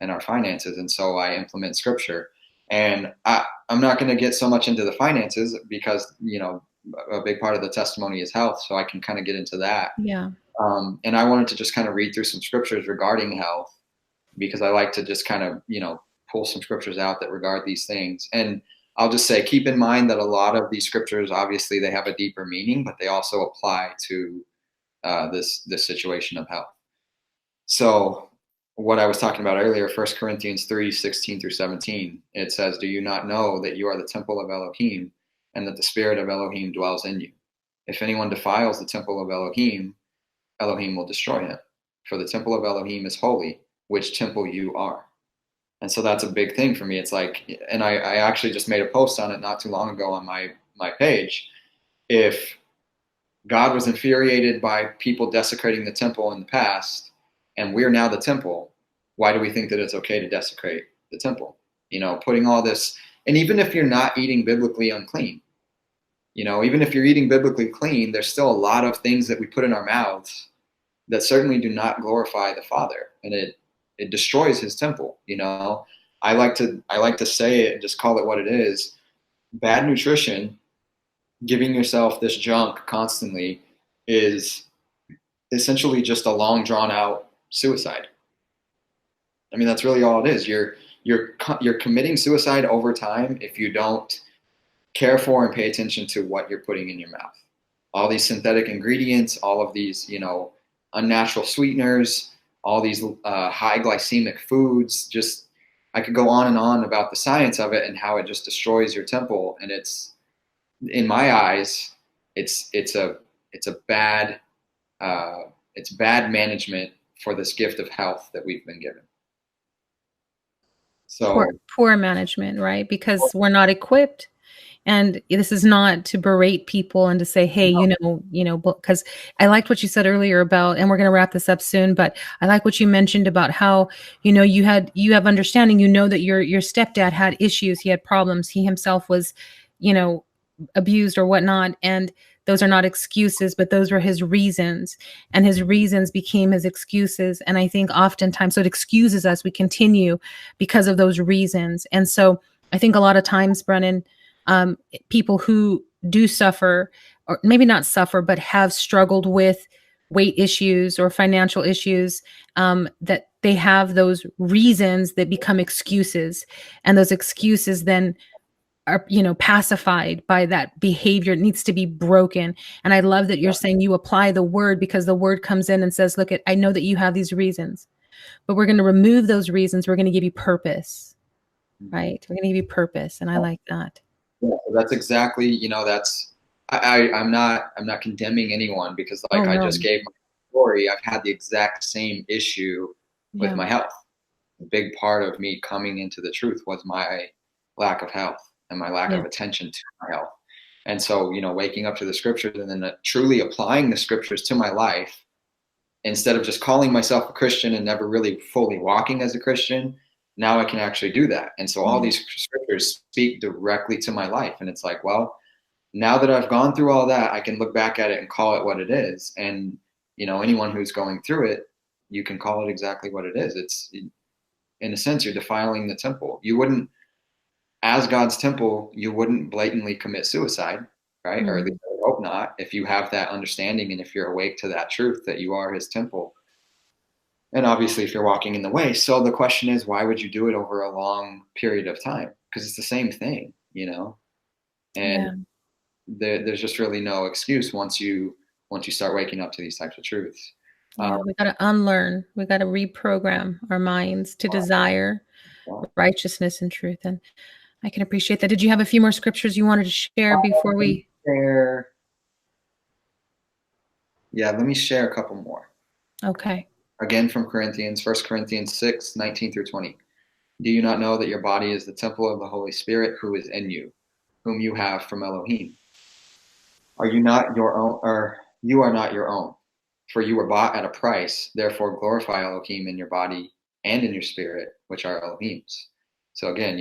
our finances. And so I implement scripture. And I'm not going to get so much into the finances because, a big part of the testimony is health. So I can kind of get into that. Yeah. And I wanted to just kind of read through some scriptures regarding health because I like to just kind of, pull some scriptures out that regard these things. And I'll just say, keep in mind that a lot of these scriptures, obviously they have a deeper meaning, but they also apply to this situation of health. So what I was talking about earlier, 1 Corinthians 3:16-17, it says, do you not know that you are the temple of Elohim and that the spirit of Elohim dwells in you? If anyone defiles the temple of Elohim, Elohim will destroy him. For the temple of Elohim is holy, which temple you are. And so that's a big thing for me. It's like, and I actually just made a post on it not too long ago on my page. If God was infuriated by people desecrating the temple in the past, and we're now the temple, why do we think that it's okay to desecrate the temple? Putting all this, and even if you're not eating biblically unclean, even if you're eating biblically clean, there's still a lot of things that we put in our mouths that certainly do not glorify the Father, and it destroys his temple. I like to say it and just call it what it is. Bad nutrition, giving yourself this junk constantly, is essentially just a long drawn out suicide. I mean, that's really all it is. You're committing suicide over time if you don't care for and pay attention to what you're putting in your mouth. All these synthetic ingredients, all of these, unnatural sweeteners, all these high glycemic foods. Just, I could go on and on about the science of it and how it just destroys your temple. And it's, in my eyes, it's bad management for this gift of health that we've been given. So Poor management, right? Because we're not equipped. And this is not to berate people and to say, hey, because I liked what you said earlier about, and we're going to wrap this up soon, but I like what you mentioned about how, you have understanding, that your stepdad had issues. He had problems. He himself was, abused or whatnot. And those are not excuses, but those were his reasons, and his reasons became his excuses. And I think oftentimes, so it excuses us, we continue because of those reasons. And so I think a lot of times, Brennan, people who do suffer, or maybe not suffer, but have struggled with weight issues or financial issues, that they have those reasons that become excuses. And those excuses then are, pacified by that behavior. It needs to be broken. And I love that you're saying you apply the word, because the word comes in and says, look, I know that you have these reasons, but we're going to remove those reasons. We're going to give you purpose, right? We're going to give you purpose. And I like that. Yeah, so that's exactly, that's I'm not condemning anyone because Oh like I no. just gave my story. I've had the exact same issue with Yeah. my health. A big part of me coming into the truth was my lack of health and my lack Yeah. of attention to my health. And so, waking up to the scriptures and then truly applying the scriptures to my life instead of just calling myself a Christian and never really fully walking as a Christian, now I can actually do that. And so all Yeah. these scriptures speak directly to my life. And it's like, well, now that I've gone through all that, I can look back at it and call it what it is. And, anyone who's going through it, you can call it exactly what it is. It's, in a sense, you're defiling the temple. You wouldn't, as God's temple, you wouldn't blatantly commit suicide, right? Or at Mhm. least I hope not, if you have that understanding and if you're awake to that truth that you are his temple. And obviously, if you're walking in the way. So the question is, why would you do it over a long period of time? Because it's the same thing. And Yeah. there's just really no excuse once you start waking up to these types of truths. Uh, Yeah. We got to unlearn. We got to reprogram our minds to desire righteousness and truth. And I can appreciate that. Did you have a few more scriptures you wanted to share before let me we? share, yeah, let me share a couple more. Okay. Again from Corinthians, 1 Corinthians 6:19-20. Do you not know that your body is the temple of the Holy Spirit who is in you, whom you have from Elohim? Are you not your own, or you are not your own? For you were bought at a price. Therefore, glorify Elohim in your body and in your spirit, which are Elohim's. So again,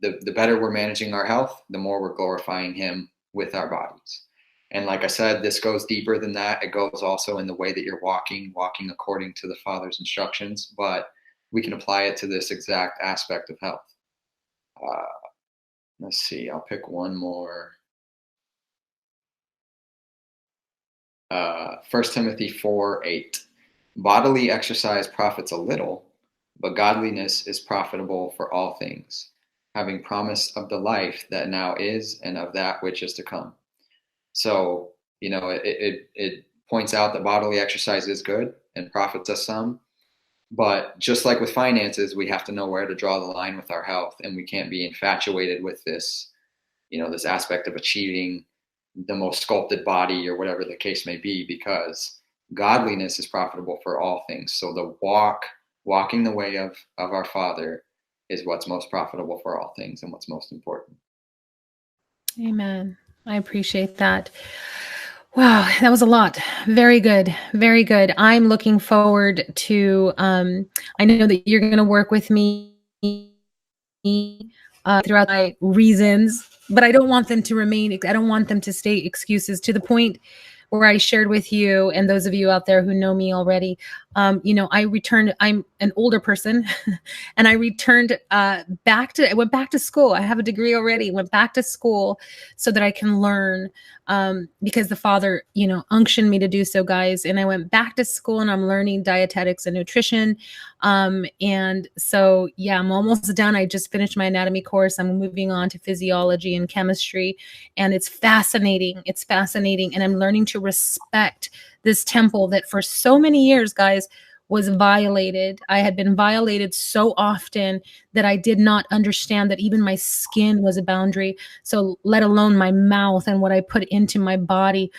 the better we're managing our health, the more we're glorifying Him with our bodies. And like I said, this goes deeper than that. It goes also in the way that you're walking according to the Father's instructions. But we can apply it to this exact aspect of health. Uh, let's see. I'll pick one more. 1 Timothy 4:8. Bodily exercise profits a little, but godliness is profitable for all things, having promise of the life that now is and of that which is to come. So, it points out that bodily exercise is good and profits us some. But just like with finances, we have to know where to draw the line with our health, and we can't be infatuated with this aspect of achieving the most sculpted body or whatever the case may be, because godliness is profitable for all things. So the walking the way of our Father is what's most profitable for all things and what's most important. Amen. I appreciate that. Wow, that was a lot. Very good. Very good. I'm looking forward to I know that you're going to work with me throughout my reasons, but I don't want them to remain, I don't want them to stay excuses, to the point where I shared with you and those of you out there who know me already. I returned, I'm an older person and I returned I went back to school. I have a degree already, went back to school so that I can learn, because the Father, unctioned me to do so, guys. And I went back to school and I'm learning dietetics and nutrition. And so, yeah, I'm almost done. I just finished my anatomy course. I'm moving on to physiology and chemistry. And it's fascinating. It's fascinating. And I'm learning to respect this temple that for so many years, guys, was violated. I had been violated so often that I did not understand that even my skin was a boundary. So, let alone my mouth and what I put into my body.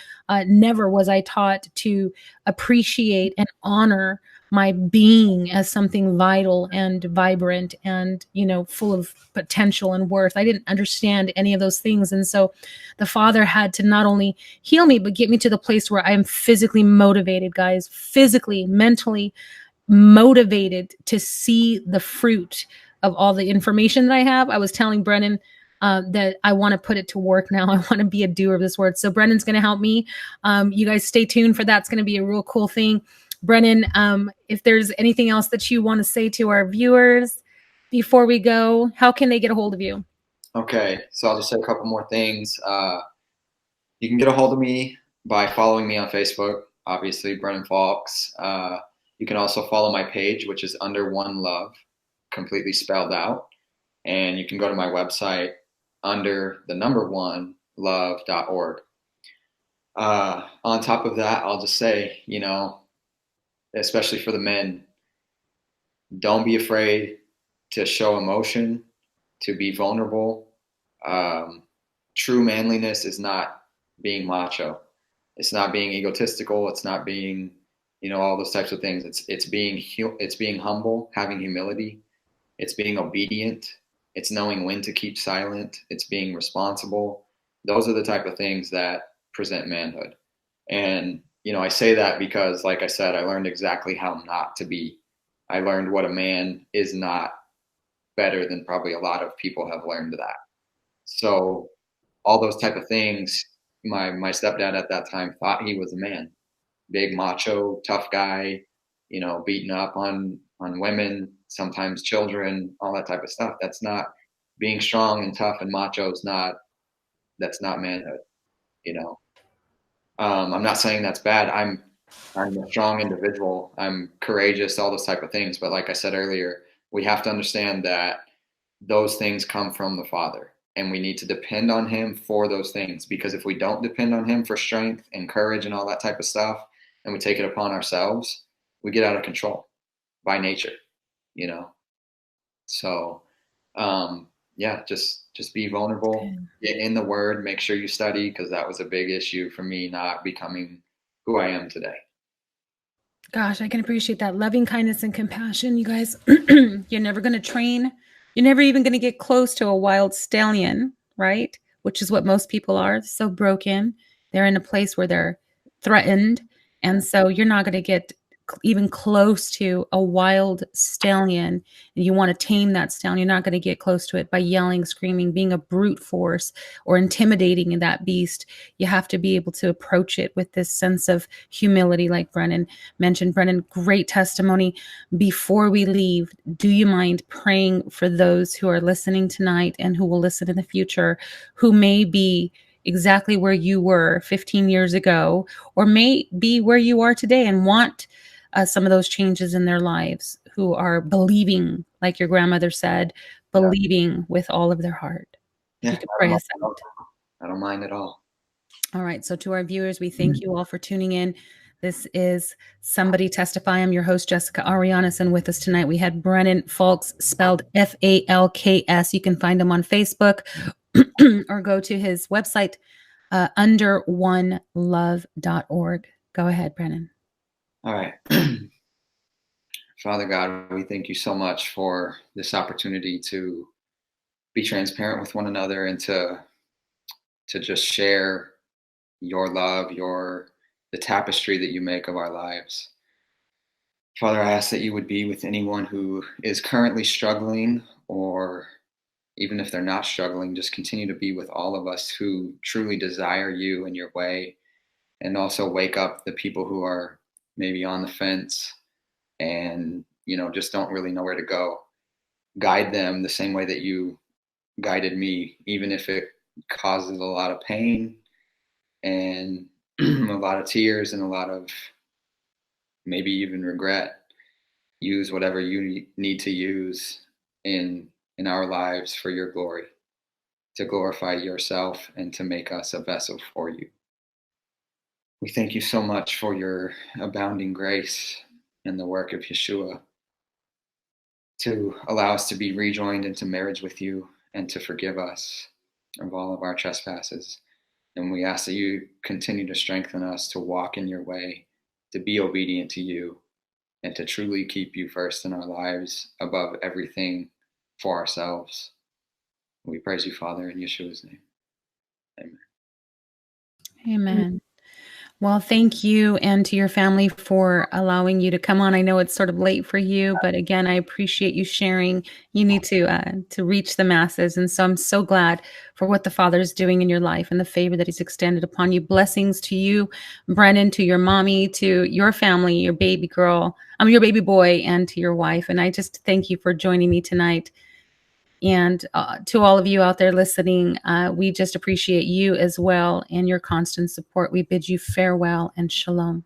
Never was I taught to appreciate and honor my being as something vital and vibrant and, full of potential and worth. I didn't understand any of those things. And so the Father had to not only heal me, but get me to the place where I am physically motivated, guys, physically, mentally motivated to see the fruit of all the information that I have. I was telling Brennan that I want to put it to work now. I want to be a doer of this word. So Brennan's going to help me. You guys stay tuned for that. It's going to be a real cool thing. Brennan, if there's anything else that you want to say to our viewers before we go, how can they get a hold of you? Okay, so I'll just say a couple more things. You can get a hold of me by following me on Facebook, obviously, Brennan Falks. You can also follow my page, which is Under One Love, completely spelled out. And you can go to my website, under the number one love.org. On top of that, I'll just say, especially for the men, don't be afraid to show emotion, to be vulnerable, True manliness is not being macho. It's not being egotistical. It's not being, all those types of things. It's being humble, having humility. It's being obedient. It's knowing when to keep silent. It's being responsible. Those are the type of things that present manhood. And, I say that because, like I said, I learned exactly how not to be. I learned what a man is not better than probably a lot of people have learned that. So all those type of things, my stepdad at that time thought he was a man, big macho, tough guy, beating up on women, sometimes children, all that type of stuff. That's not being strong and tough and macho is not that's not manhood, you know. I'm not saying that's bad. I'm a strong individual. I'm courageous, all those type of things. But like I said earlier, we have to understand that those things come from the Father, and we need to depend on Him for those things. Because if we don't depend on Him for strength and courage and all that type of stuff, and we take it upon ourselves, we get out of control by nature, you know. So, yeah, just be vulnerable, Good. get in the Word, make sure you study, because that was a big issue for me not becoming who I am today. Gosh, I can appreciate that. Loving kindness and compassion, you guys. You're never going to train. You're never even going to get close to a wild stallion, right? Which is what most people are. So broken. They're in a place where they're threatened. Yeah, And so you're not going to get even close to a wild stallion. And you want to tame that stallion. You're not going to get close to it by yelling, screaming, being a brute force or intimidating that beast. You have to be able to approach it with this sense of humility, like Brennan mentioned. Brennan, great testimony. Before we leave, do you mind praying for those who are listening tonight and who will listen in the future, who may be exactly where you were 15 years ago, or may be where you are today and want some of those changes in their lives, who are believing, like your grandmother said, yeah, believing with all of their heart? If yeah. you could pray us out. I don't mind at all. All right. So, to our viewers, we thank you all for tuning in. This is Somebody Testify. I'm your host, Jessica Arianis, and with us tonight we had Brennan Falks, spelled Falks. You can find him on Facebook or go to his website, underonelove.org. Go ahead, Brennan. All right. Father God, we thank you so much for this opportunity to be transparent with one another and to just share your love, the tapestry that you make of our lives. Father, I ask that you would be with anyone who is currently struggling, or even if they're not struggling, just continue to be with all of us who truly desire you and your way, and also wake up the people who are maybe on the fence and just don't really know where to go. Guide them the same way that you guided me, even if it causes a lot of pain and a lot of tears and a lot of maybe even regret. Use whatever you need to use in our lives for your glory, to glorify yourself and to make us a vessel for you. We thank you so much for your abounding grace and the work of Yeshua to allow us to be rejoined into marriage with you and to forgive us of all of our trespasses. And we ask that you continue to strengthen us to walk in your way, to be obedient to you, and to truly keep you first in our lives above everything for ourselves. We praise you, Father, in Yeshua's name. Amen. Amen. Well, thank you, and to your family for allowing you to come on. I know it's sort of late for you, but again, I appreciate you sharing. You need to reach the masses, and so I'm so glad for what the Father is doing in your life and the favor that He's extended upon you. Blessings to you, Brennan, to your mommy, to your family, your baby girl, your baby boy, and to your wife. And I just thank you for joining me tonight. And to all of you out there listening, we just appreciate you as well and your constant support. We bid you farewell and shalom.